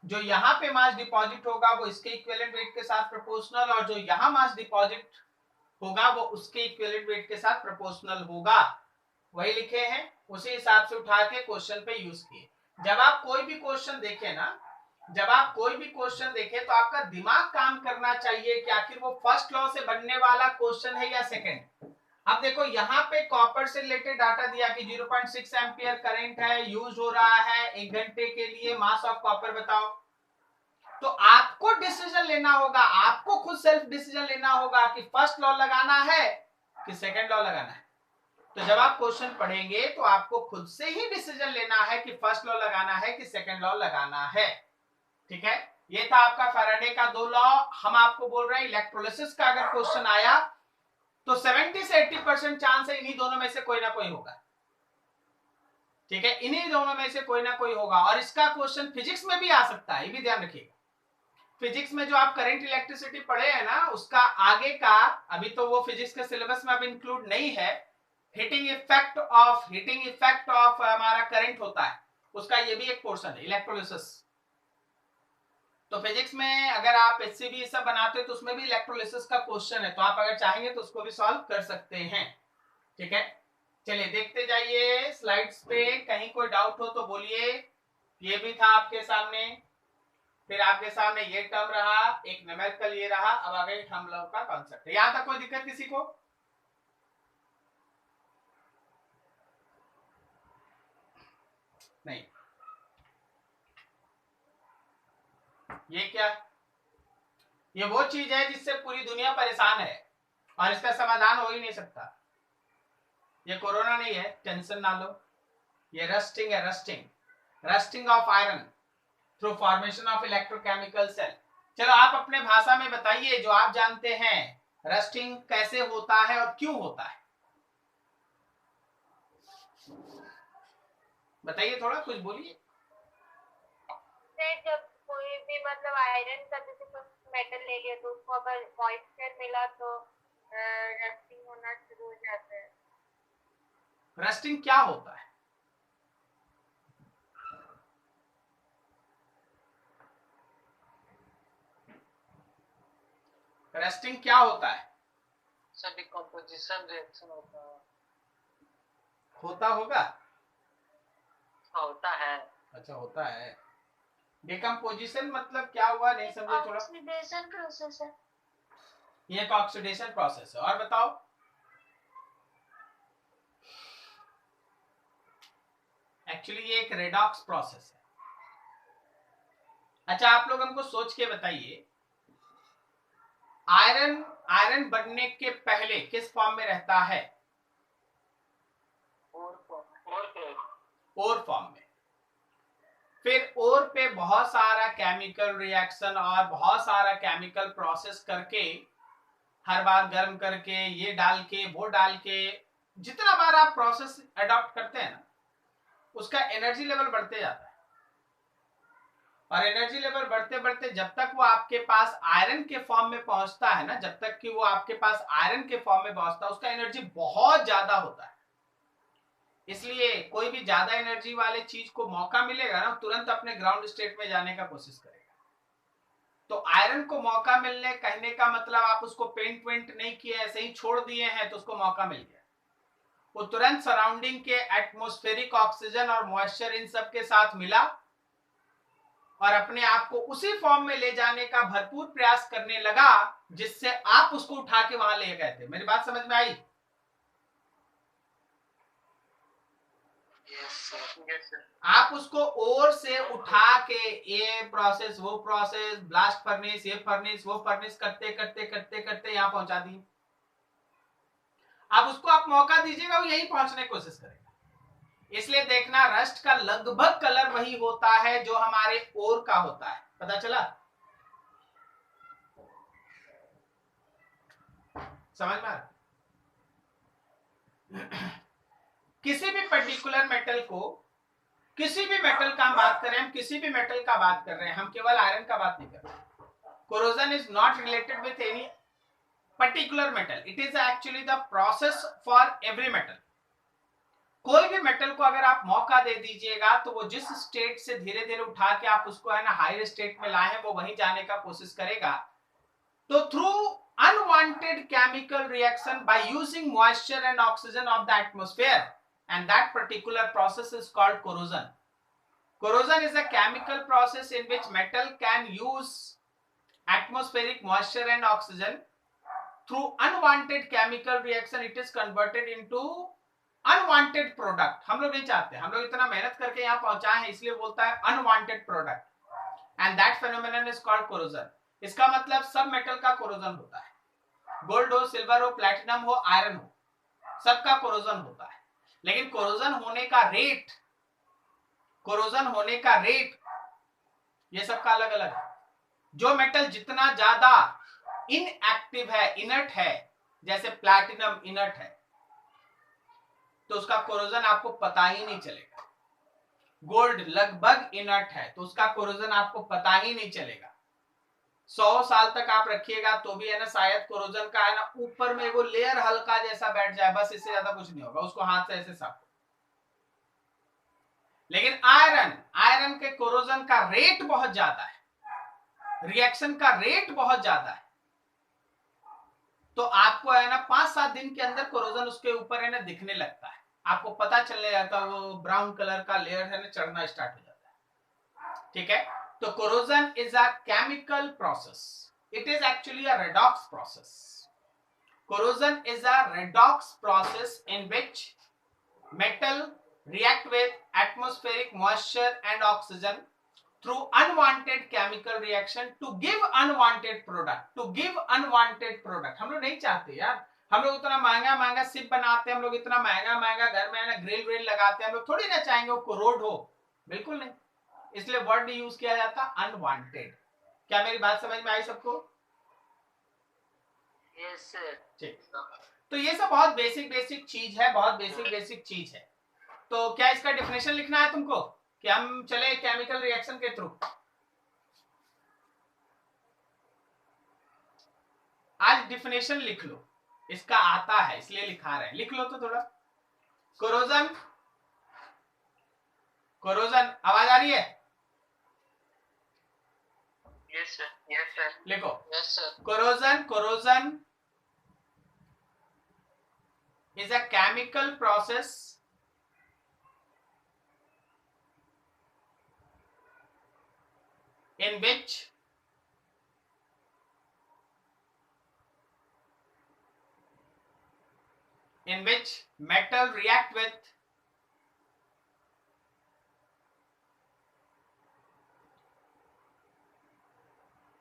जो यहाँ पे मास डिपॉजिट होगा वो इसके इक्विवेलेंट वेट के साथ प्रोपोर्शनल, और जो यहाँ मास डिपॉजिट होगा वो उसके इक्विवेलेंट वेट के साथ प्रोपोर्शनल होगा। वही लिखे हैं, उसी हिसाब से उठा के क्वेश्चन पे यूज किए। जब आप कोई भी क्वेश्चन देखें ना, जब आप कोई भी क्वेश्चन देखें तो आपका दिमाग काम करना चाहिए कि आखिर वो फर्स्ट लॉ से बनने वाला क्वेश्चन है या सेकंड। अब देखो यहाँ पे कॉपर से रिलेटेड डाटा दिया कि 0.6 एम्पियर करंट है, यूज हो रहा है 1 घंटे के लिए, मास ऑफ कॉपर बताओ। तो आपको डिसीजन लेना होगा, आपको खुद सेल्फ डिसीजन लेना होगा कि फर्स्ट लॉ लगाना है कि सेकंड लॉ लगाना है। तो जब आप क्वेश्चन पढ़ेंगे तो आपको खुद से ही डिसीजन लेना है कि फर्स्ट लॉ लगाना है कि सेकंड लॉ लगाना है। ठीक है, ये था आपका फैराडे का 2 लॉ। हम आपको बोल रहे हैं इलेक्ट्रोलिसिस का अगर क्वेश्चन आया तो 70 से 80% चांस है इन्हीं दोनों में से कोई ना कोई होगा। ठीक है, इन्हीं दोनों में से कोई ना कोई होगा। और इसका क्वेश्चन फिजिक्स में भी आ सकता है, ये भी ध्यान रखिएगा। फिजिक्स में जो आप करंट इलेक्ट्रिसिटी पढ़े हैं ना, उसका आगे का, अभी तो वो फिजिक्स के सिलेबस में अब इंक्लूड नहीं है, हीटिंग इफेक्ट ऑफ हमारा करंट होता है, उसका ये भी एक पोर्शन है इलेक्ट्रोलिसिस। तो फिजिक्स में अगर आप एचसीबी सब बनाते हो तो उसमें भी इलेक्ट्रोलिसिस का क्वेश्चन है, तो आप अगर चाहेंगे तो उसको भी सॉल्व कर सकते हैं। ठीक है, चलिए देखते जाइए स्लाइड्स पे, कहीं कोई डाउट हो तो बोलिए। ये भी था आपके सामने, फिर आपके सामने ये टर्म रहा, एक न्यूमेरिकल ये रहा, अब आगे हम लोग का कॉन्सेप्ट है। यहां तक कोई दिक्कत किसी को? नहीं। ये क्या? ये वो चीज है जिससे पूरी दुनिया परेशान है और इसका समाधान हो ही नहीं सकता। ये कोरोना नहीं है, टेंशन ना लो। ये रस्टिंग है, rusting of iron through formation of electrochemical cell. चलो आप अपने भाषा में बताइए, जो आप जानते हैं, रस्टिंग कैसे होता है और क्यों होता है, बताइए, थोड़ा कुछ बोलिए। जब कोई भी मतलब आयरन का जैसे कोई मेटल ले लिया तो उसको अगर मॉइस्चर मिला तो रस्टिंग होना शुरू हो जाता है। रस्टिंग क्या होता है? रस्टिंग क्या होता है? सर डिकम्पोजिशन रिएक्शन होता है। होता होगा? होता है। अच्छा होता है। डिकम्पोजिशन मतलब क्या हुआ, नहीं समझे थोड़ा। ऑक्सीडेशन प्रोसेस है। ये एक ऑक्सीडेशन प्रोसेस है। और बताओ। एक्चुअली ये एक रेडॉक्स प्रोसेस है। अच्छा आप लोग हमको सोच के बताइए, आयरन आयरन बनने के पहले किस फॉर्म में रहता है? ओर फॉर्म में। फिर ओर पे बहुत सारा केमिकल रिएक्शन और बहुत सारा केमिकल प्रोसेस करके, हर बार गर्म करके, ये डाल के वो डाल के, जितना बार आप प्रोसेस अडॉप्ट करते हैं ना, उसका एनर्जी लेवल बढ़ते जाता है। और एनर्जी लेवल बढ़ते बढ़ते जब तक वो आपके पास आयरन के फॉर्म में पहुंचता है ना, जब तक कि वो आपके पास आयरन के फॉर्म में पहुंचता है, उसका एनर्जी बहुत ज्यादा होता है। इसलिए कोई भी ज्यादा एनर्जी वाले चीज को मौका मिलेगा ना, तुरंत अपने ग्राउंड स्टेट में जाने का कोशिश करेगा। तो आयरन को मौका मिलने कहने का मतलब, आप उसको पेंट वेंट नहीं किए, ऐसे ही छोड़ दिए हैं तो उसको मौका मिल गया। वो तुरंत सराउंडिंग के एटमॉस्फेरिक ऑक्सीजन और मॉइस्चर इन सब के साथ मिला और अपने आप को उसी फॉर्म में ले जाने का भरपूर प्रयास करने लगा, जिससे आप उसको उठा के वहां ले गए थे। मेरी बात समझ में आई? आप उसको ओर से उठा के ये प्रोसेस वो प्रोसेस, ब्लास्ट फर्नेस ये फर्नेस वो फर्नेस करते करते करते करते यहां पहुंचा दी। अब उसको आप मौका दीजिएगा, वो यहीं पहुंचने की कोशिश करेगा। इसलिए देखना, रस्ट का लगभग कलर वही होता है जो हमारे ओर का होता है। पता चला? समझ में आ रहा? किसी भी पर्टिकुलर मेटल को, किसी भी मेटल का हम बात कर रहे हैं, हम किसी भी मेटल का बात कर रहे हैं, हम केवल आयरन का बात नहीं कर रहे। Corrosion is not related with any particular metal, it is actually the process for every metal. कोई भी मेटल को अगर आप मौका दे दीजिएगा तो वो जिस स्टेट से धीरे धीरे उठा के आप उसको है ना हायर स्टेट में लाए, वो वहीं जाने का कोशिश करेगा। तो through unwanted chemical reaction by using moisture and oxygen of the atmosphere, and that particular process is called corrosion. Corrosion is a chemical process in which metal can use atmospheric moisture and oxygen. Through unwanted chemical reaction it is converted into unwanted product. हम लोग नहीं चाहते, हम लोग इतना मेहनत करके यहाँ पहुंचाए हैं, इसलिए बोलता है unwanted product, and that phenomenon is called corrosion. इसका मतलब सब मेटल का corrosion होता है, गोल्ड हो, सिल्वर हो, प्लैटिनम हो, आयरन हो, सबका corrosion होता है। लेकिन कोरोजन होने का रेट, कोरोजन होने का रेट ये सबका अलग अलग है। जो मेटल जितना ज्यादा इनएक्टिव है, इनर्ट है, जैसे प्लैटिनम इनर्ट है, तो उसका कोरोजन आपको पता ही नहीं चलेगा। गोल्ड लगभग इनर्ट है तो उसका कोरोजन आपको पता ही नहीं चलेगा। 100 साल तक आप रखिएगा तो भी है ना, शायद कोरोजन का है ना ऊपर में वो लेयर हल्का जैसा बैठ जाए, बस इससे ज्यादा कुछ नहीं होगा, उसको हाथ से ऐसे साफ। लेकिन आयरन के कोरोजन का रेट बहुत ज्यादा है, रिएक्शन का रेट बहुत ज्यादा है, तो आपको है ना 5-7 दिन के अंदर कोरोजन उसके ऊपर है ना दिखने लगता है, आपको पता चलने लगता है, वो ब्राउन कलर का लेयर है ना चढ़ना स्टार्ट हो जाता है। ठीक है, तो corrosion is a chemical process, it is actually a redox process. Corrosion is a redox process in which metal react with atmospheric moisture and oxygen through unwanted chemical reaction to give unwanted product, to give unwanted product। हम लोग नहीं चाहते यार, हम लोग इतना महंगा महंगा सिप बनाते हैं, हम लोग इतना महंगा महंगा घर में ना ग्रिल व्रिल लगाते हैं, हम लोग थोड़ी ना चाहेंगे वो कोरोड हो, बिल्कुल नहीं। इसलिए वर्ड यूज किया जाता अनवांटेड। क्या मेरी बात समझ में आई सबको? Yes sir. ठीक, तो ये सब बहुत बेसिक बेसिक चीज है, बहुत बेसिक बेसिक चीज है। तो क्या इसका डिफिनेशन लिखना है तुमको कि हम चले केमिकल रिएक्शन के थ्रू? आज डिफिनेशन लिख लो, इसका आता है इसलिए लिखा रहे हैं, लिख लो तो थोड़ा। कोरोजन, कोरोजन आवाज आ रही है? Yes sir. Yes sir. लिखो। Yes sir. Corrosion, corrosion is a chemical process in which metal react with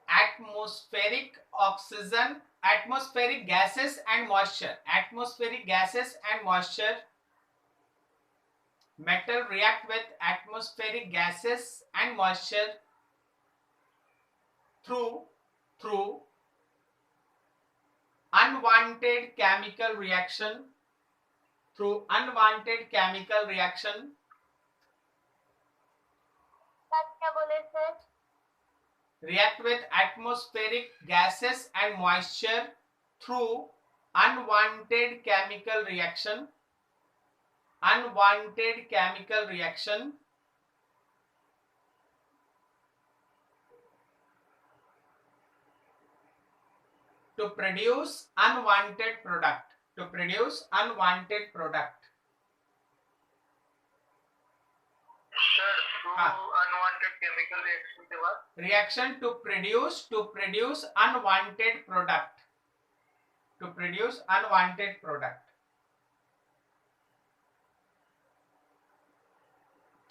atmospheric oxygen, atmospheric gases and moisture. Atmospheric gases and moisture. Metal react with atmospheric gases and moisture through unwanted chemical reaction. Through unwanted chemical reaction. क्या बोले sir? React with atmospheric gases and moisture through unwanted chemical reaction. Unwanted chemical reaction to produce unwanted product. To produce unwanted product. Sir, unwanted chemical reaction के बाद Reaction to produce unwanted product. To produce unwanted product.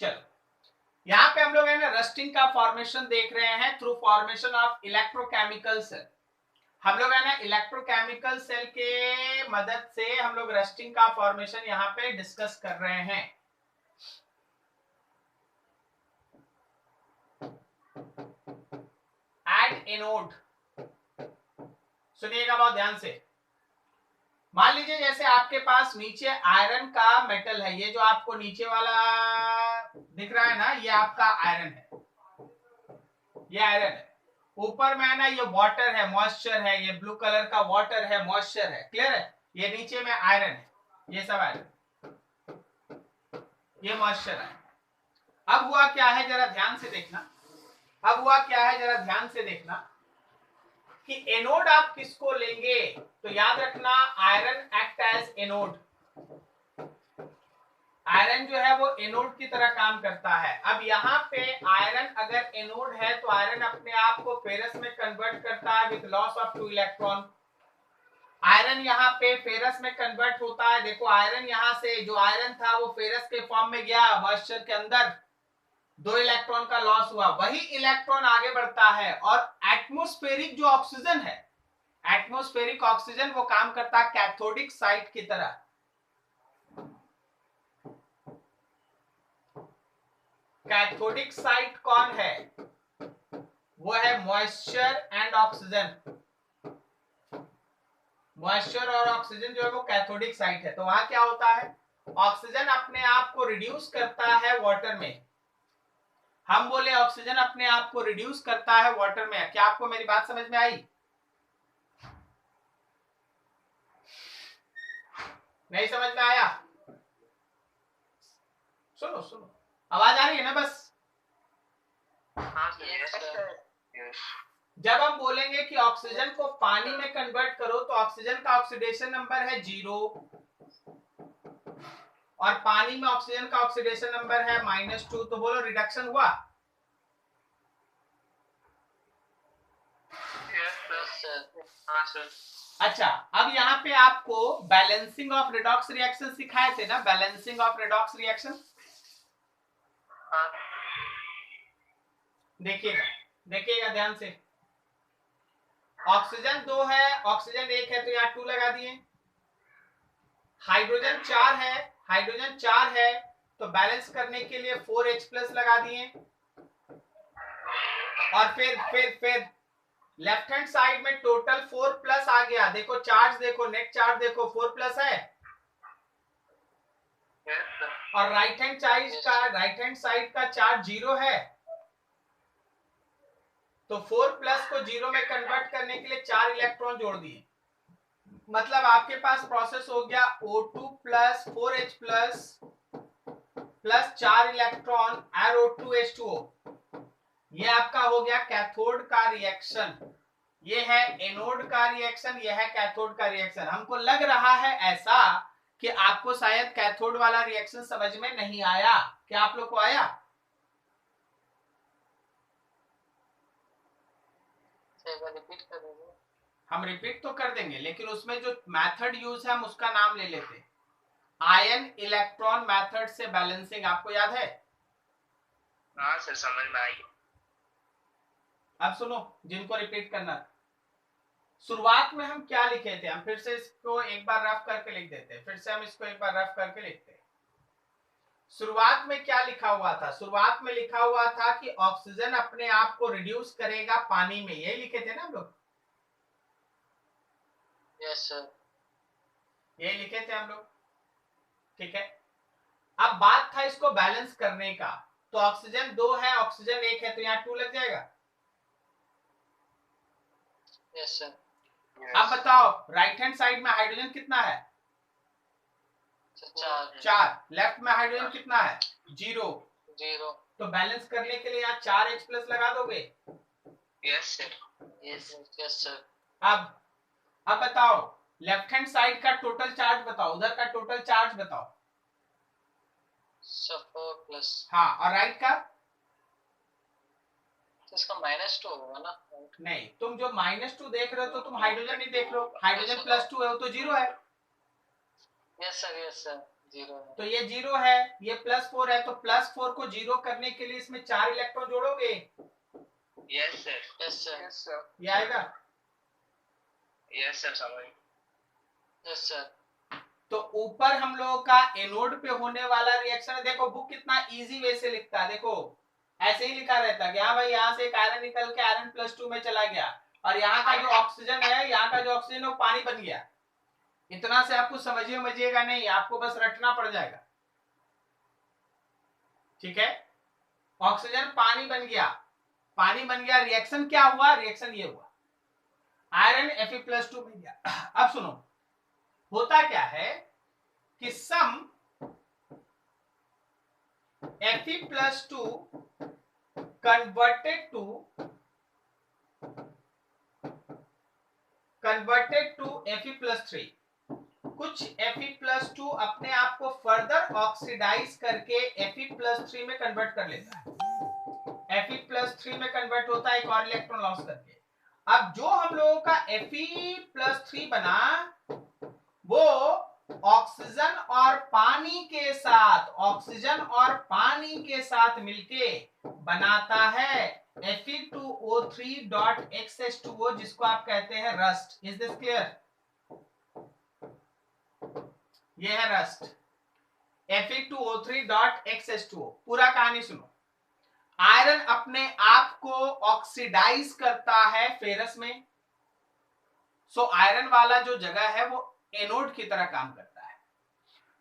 चलो, यहां पे हम लोग है ना rusting का फॉर्मेशन देख रहे हैं through formation of electrochemical cell. हम लोग है ना इलेक्ट्रोकेमिकल सेल के मदद से हम लोग रस्टिंग का फॉर्मेशन यहाँ पे डिस्कस कर रहे हैं. एड एनोड, सुनिएगा बहुत ध्यान से. मान लीजिए जैसे आपके पास नीचे आयरन का मेटल है, ये जो आपको नीचे वाला दिख रहा है ना, ये आपका आयरन है. ये आयरन है. ऊपर में है ना ये वाटर है, मॉइस्चर है. ये ब्लू कलर का वाटर है, मॉइस्चर है. क्लियर है? ये नीचे में आयरन है. ये सब आयरन, ये मॉइस्चर है. अब हुआ क्या है जरा ध्यान से देखना. अब हुआ क्या है जरा ध्यान से देखना कि एनोड आप किसको लेंगे. तो याद रखना iron act as anode. Iron जो है वो एनोड की तरह काम करता है. अब यहाँ पे आयरन अगर एनोड है तो आयरन अपने आप को फेरस में कन्वर्ट करता है with loss of 2 electron. Iron यहाँ पे फेरस में कन्वर्ट होता है. देखो आयरन यहाँ से जो आयरन था वो फेरस के फॉर्म में गया, मॉइस्चर के अंदर 2 इलेक्ट्रॉन का लॉस हुआ. वही इलेक्ट्रॉन आगे बढ़ता है और एटमॉस्फेरिक जो ऑक्सीजन है, एटमॉस्फेरिक ऑक्सीजन वो काम करता है कैथोडिक साइट की तरह. कैथोडिक साइट कौन है? वो है मॉइस्चर एंड ऑक्सीजन. मॉइस्चर और ऑक्सीजन जो है वो कैथोडिक साइट है. तो वहां क्या होता है, ऑक्सीजन अपने आप को रिड्यूस करता है वाटर में. हम बोले ऑक्सीजन अपने आप को रिड्यूस करता है वाटर में. क्या आपको मेरी बात समझ में आई? नहीं समझ में आया? सुनो सुनो, आवाज आ रही है ना? बस हाँ सर. जब हम बोलेंगे कि ऑक्सीजन को पानी में कन्वर्ट करो तो ऑक्सीजन का ऑक्सीडेशन नंबर है 0 और पानी में ऑक्सीजन का ऑक्सीडेशन नंबर है -2. तो बोलो रिडक्शन हुआ? हाँ सर. अच्छा, अब यहाँ पे आपको बैलेंसिंग ऑफ रिडॉक्स रिएक्शन सिखाए थे ना, बैलेंसिंग ऑफ रिडॉक्स रिएक्शन. देखिएगा देखिएगा ध्यान से. ऑक्सीजन 2 है, ऑक्सीजन 1 है तो यहाँ 2 लगा दिए. हाइड्रोजन 4 है, हाइड्रोजन 4 है तो बैलेंस करने के लिए 4H+ लगा दिए. और फिर लेफ्ट हैंड साइड में टोटल 4+ आ गया. देखो चार्ज देखो, नेट चार्ज देखो 4+ है. और राइट हैंड साइड का चार्ज 0 है. तो 4+ को 0 में कन्वर्ट करने के लिए 4 इलेक्ट्रॉन जोड़ दिए. मतलब आपके पास प्रोसेस हो गया O2 + 4H+ plus 4 electron RO2H2O. ये आपका हो गया कैथोड का रिएक्शन. ये है एनोड का रिएक्शन, ये है कैथोड का रिएक्शन. हमको लग रहा है ऐसा कि आपको शायद कैथोड वाला रिएक्शन समझ में नहीं आया. क्या आप लोग को आया? रिपीट कर दीजिए। हम रिपीट तो कर देंगे, लेकिन उसमें जो मेथड यूज है हम उसका नाम ले लेते हैं। आयन इलेक्ट्रॉन मेथड से बैलेंसिंग, आपको याद है? हाँ सर, समझ में आई। अब सुनो, जिनको रिपीट करना था, शुरुआत में हम क्या लिखे थे, हम फिर से इसको एक बार रफ करके लिख देते हैं, फिर से हम इसको एक बार रफ करके लिखते हैं। शुरुआत में क्या लिखा हुआ था? शुरुआत में लिखा हुआ था कि ऑक्सीजन अपने आप को रिड्यूस करेगा पानी में, यही लिखे थे ना हम लोग? Yes sir. यही लिखे थे हम लोग, ठीक है। अब बात था इसको बैलेंस करने का, तो ऑक्सीजन 2 है, ऑक्सीजन 1 है, तो यहाँ 2 लग जाएगा। Yes sir. अब बताओ राइट हैंड साइड में हाइड्रोजन कितना है? 4। लेफ्ट में हाइड्रोजन कितना है? 0। तो बैलेंस करने के लिए यहाँ 4H प्लस लगा दोगे? Yes sir. Yes sir. अब बताओ लेफ्ट हैंड साइड का टोटल चार्ज बताओ, उधर का टोटल चार्ज बताओ। 4 प्लस। हाँ, और राइट का? तो इसका -2 होगा ना? नहीं, तुम जो -2 देख रहे हो तो तुम हाइड्रोजन नहीं देख लो, हाइड्रोजन +2 है, वो तो 0 है। यस सर 0 है। तो ये 0 है, ये +4 है, तो +4 को 0 करने के लिए इसमें 4 इलेक्ट्रॉन जोड़ोगे? Yes sir. ये आएगा? यस सर, समझ। Yes sir. तो ऊपर हम लोगों का एनोड पे होने वाला रिएक्शन है, देखो बुक कितना इजी वे से लिखता है, देखो ऐसे ही लिखा रहता है कि हाँ भाई यहाँ से एक आयरन निकल के आयरन +2 में चला गया, और यहाँ का जो ऑक्सीजन है, यहाँ का जो ऑक्सीजन है वो पानी बन गया। इतना से आपको समझिएगा नहीं, आपको बस रटना पड़ जाएगा, ठीक है। ऑक्सीजन पानी बन गया, रिएक्शन क्या हुआ? रिएक्शन ये हुआ, आयरन Fe+2 बन गया। अब सुनो, होता क्या है कि सम Fe+2 converted to Fe+3, कुछ Fe+2 अपने आप को फर्दर ऑक्सीडाइज करके Fe+3 में कन्वर्ट कर लेता है, Fe+3 में कन्वर्ट होता है एक और इलेक्ट्रॉन लॉस करके। अब जो हम लोगों का Fe+3 बना, वो ऑक्सीजन और पानी के साथ मिलके बनाता है Fe2O3.XH2O, जिसको आप कहते हैं रस्ट। Is this clear? ये है रस्ट, Fe2O3.XH2O। पूरा कहानी सुनो। आयरन अपने आप को ऑक्सीडाइज करता है फेरस में, सो आयरन वाला जो जगह है वो एनोड की तरह काम करता है।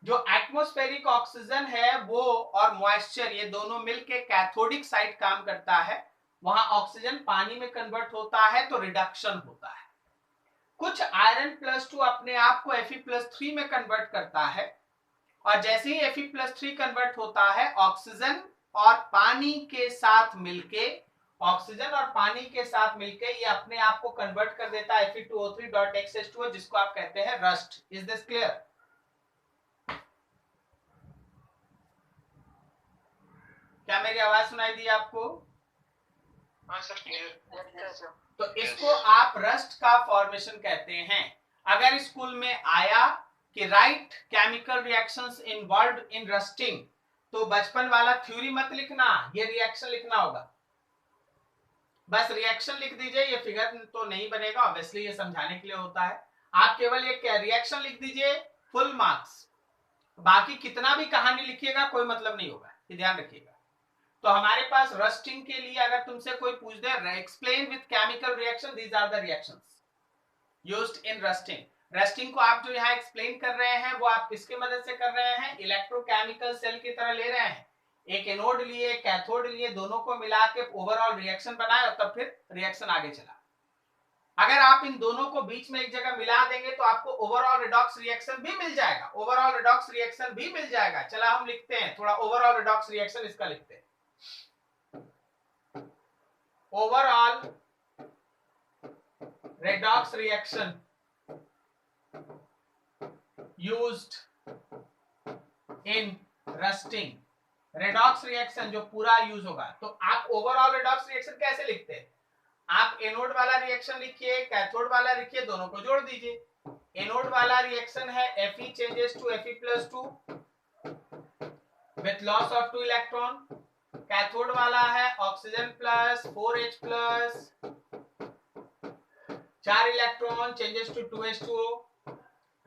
जो एटमॉस्फेरिक ऑक्सीजन है वो और मॉइस्चर, ये दोनों मिलके कैथोडिक साइड काम करता है, वहां ऑक्सीजन पानी में कन्वर्ट होता है, तो रिडक्शन होता है। कुछ आयरन +2 अपने आप को Fe+3 में कन्वर्ट करता है, और जैसे ही Fe+3 कन्वर्ट होता है, ऑक्सीजन और पानी के साथ मिलके ये अपने आप को कन्वर्ट कर देता है Fe2O3.XH2O, जिसको आप कहते हैं रस्ट। Is this clear? क्या मेरी आवाज सुनाई दी आपको? हाँ सर, क्लियर। तो इसको आप रस्ट का फॉर्मेशन कहते हैं। अगर स्कूल में आया कि राइट केमिकल रिएक्शंस इन्वॉल्व्ड इन रस्टिंग, तो बचपन वाला थ्योरी मत लिखना, ये रिएक्शन लिखना होगा। बस रिएक्शन लिख दीजिए, ये फिगर तो नहीं बनेगा, ऑब्वियसली ये समझाने के लिए होता है। आप केवल ये रिएक्शन लिख दीजिए, फुल मार्क्स। बाकी कितना भी कहानी लिखिएगा कोई मतलब नहीं होगा, ये ध्यान रखिएगा। तो हमारे पास रस्टिंग के लिए अगर तुमसे कोई पूछ दे, explain with chemical reaction, these are the reactions used in rusting. Rusting को आप जो यहाँ एक्सप्लेन कर रहे हैं वो आप किसके मदद से कर रहे हैं? इलेक्ट्रोकेमिकल सेल की तरह ले रहे हैं, एक एनोड लिए, कैथोड लिए, दोनों को मिला के ओवरऑल रिएक्शन बनाए और तब फिर रिएक्शन आगे चला। अगर आप इन दोनों को बीच में एक जगह मिला देंगे तो आपको ओवरऑल रिडॉक्स रिएक्शन भी मिल जाएगा, चला हम लिखते हैं थोड़ा ओवरऑल रिडॉक्स रिएक्शन, इसका लिखते हैं। Overall redox reaction used in rusting। redox reaction जो पूरा यूज होगा, तो आप ओवरऑल redox reaction कैसे लिखते हैं? आप एनोड वाला रिएक्शन लिखिए, कैथोड वाला लिखिए, दोनों को जोड़ दीजिए। एनोड वाला रिएक्शन है Fe changes to Fe+2 with loss of 2 electron. Cathode वाला है oxygen plus 4H plus 4 electron changes to 2H2O।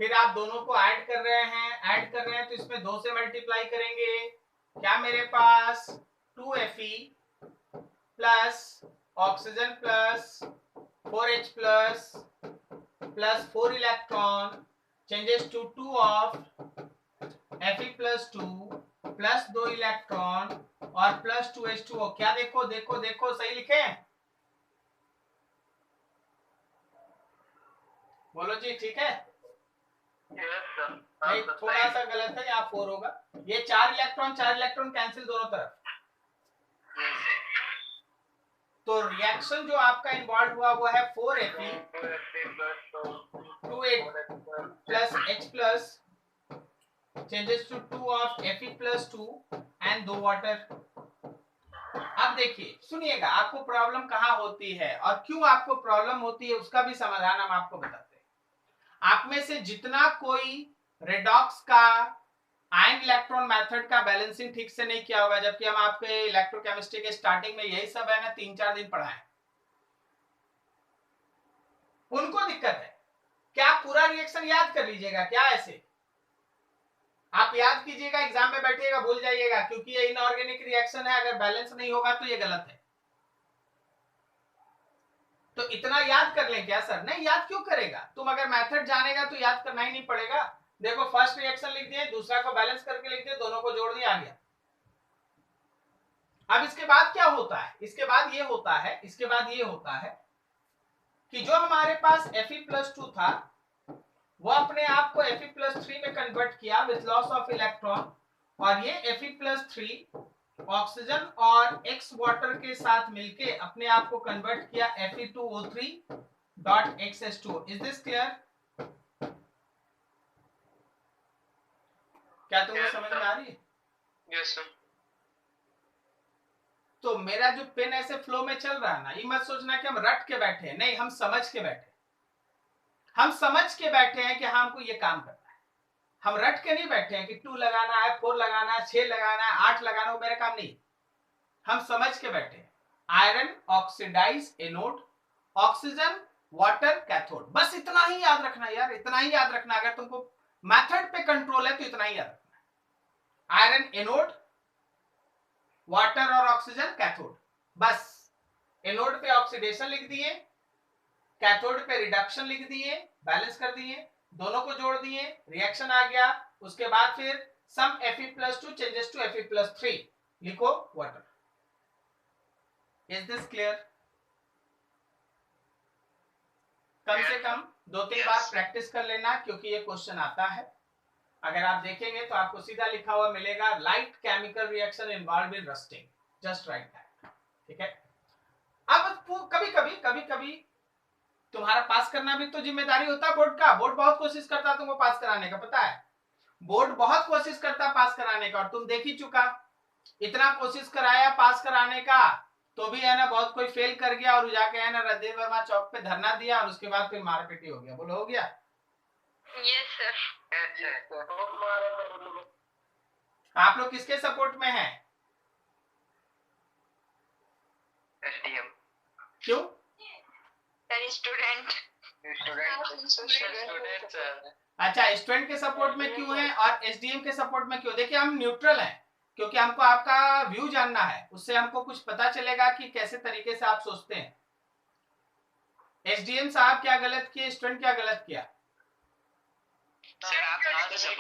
फिर आप दोनों को ऐड कर रहे हैं, तो इसमें 2 से मल्टीप्लाई करेंगे। क्या मेरे पास 2Fe plus oxygen plus 4H plus 4 electron changes to 2 of Fe+2 plus 2 electron और प्लस 2H2O। क्या देखो देखो देखो सही लिखे? बोलो जी, ठीक है? नहीं, थोड़ा सा गलत है, यहाँ 4 होगा। ये 4 इलेक्ट्रॉन कैंसिल दोनों तरफ। तो रिएक्शन जो आपका इन्वॉल्व हुआ वो है 4Fe 2H plus H plus changes to 2 of Fe+2 and 2 water. अब देखिए, सुनिएगा, आपको प्रॉब्लम कहाँ होती है और क्यों आपको प्रॉब्लम होती है उसका भी समाधान हम आपको बताते हैं। आप में से जितना कोई रेडॉक्स का आयन इलेक्ट्रॉन मेथड का बैलेंसिंग ठीक से नहीं किया होगा, जबकि हम आपके इलेक्ट्रोकेमिस्ट्री के स्टार्टिंग में यही सब है ना 3-4 दिन पढ़ाए, उनको दिक्कत है। क्या आप पूरा रिएक्शन याद कर लीजिएगा क्या? ऐसे आप याद कीजिएगा, एग्जाम में बैठिएगा भूल जाइएगा, क्योंकि ये इनऑर्गेनिक रिएक्शन है। अगर बैलेंस नहीं होगा तो ये गलत है। तो इतना याद कर लें क्या सर? नहीं, याद क्यों करेगा? तुम अगर मेथड जानेगा तो याद करना ही नहीं पड़ेगा। देखो, फर्स्ट रिएक्शन लिख दिए, दूसरा को बैलेंस करके लिख दिए, दोनों को जोड़ दिया, आ गया। अब इसके बाद क्या होता है? इसके बाद ये होता है कि जो हमारे पास Fe+2 था वो अपने आप को Fe+3 में कन्वर्ट किया विथ लॉस ऑफ इलेक्ट्रॉन, और ये Fe+3 ऑक्सीजन और X वाटर के साथ मिलके अपने आप को कन्वर्ट किया Fe2O3.XH2। Is this clear? क्या तुमको समझ में आ रही है? Yes sir. तो मेरा जो पेन ऐसे फ्लो में चल रहा है ना, ये मत सोचना कि हम रट के बैठे हैं, नहीं, हम समझ के बैठे हैं कि हमको ये काम करना है। हम रट के नहीं बैठे हैं कि 2 लगाना है, 4 लगाना है, 6 लगाना है, 8 लगाना है, मेरा काम नहीं। हम समझ के बैठे हैं। Iron oxidise anode, oxygen water cathode, बस इतना ही याद रखना यार, इतना ही याद रखना। अगर तुमको मेथड पे कंट्रोल है तो इतना ही याद रखना। आयरन एनोड, वाटर और ऑक्सीजन कैथोड, बस। एनोड पे ऑक्सीडेशन लिख दिए, कैथोड पे रिडक्शन लिख दिए, बैलेंस कर दिए, दोनों को जोड़ दिए, रिएक्शन आ गया। उसके बाद फिर सम Fe+2 चेंजेस टू Fe+3 लिखो वाटर। Is this clear? कम से कम 2-3 बार प्रैक्टिस कर लेना, क्योंकि ये क्वेश्चन आता है। अगर आप देखेंगे तो आपको सीधा लिखा हुआ मिलेगा, light chemical reaction involve in rusting, just right that. ठीक है? अब कभी कभी तुम्हारा पास करना भी तो जिम्मेदारी होता है बोर्ड का। बोर्ड बहुत कोशिश करता है तुमको पास कराने का, पता है? बोर्ड बहुत कोशिश करता है पास कराने का, और तुम देख ही चुका, इतना कोशिश कराया पास कराने का, तो भी है ना बहुत कोई फेल कर गया और जाके है ना रणधीर वर्मा चौक पे धरना दिया, और उसके बाद फिर मारपीटी हो गया। बोलो, हो गया? Yes sir. आप लोग किसके सपोर्ट में हैं? एसडीएम। क्यों? स्टूडेंट। अच्छा, स्टूडेंट के सपोर्ट में क्यों है और एसडीएम के सपोर्ट में क्यों? देखिए, हम न्यूट्रल हैं, क्योंकि हमको आपका व्यू जानना है, उससे हमको कुछ पता चलेगा कि कैसे तरीके से आप सोचते हैं। एसडीएम साहब क्या गलत किए, स्टूडेंट क्या गलत किया? सर, आप करना चाहिए।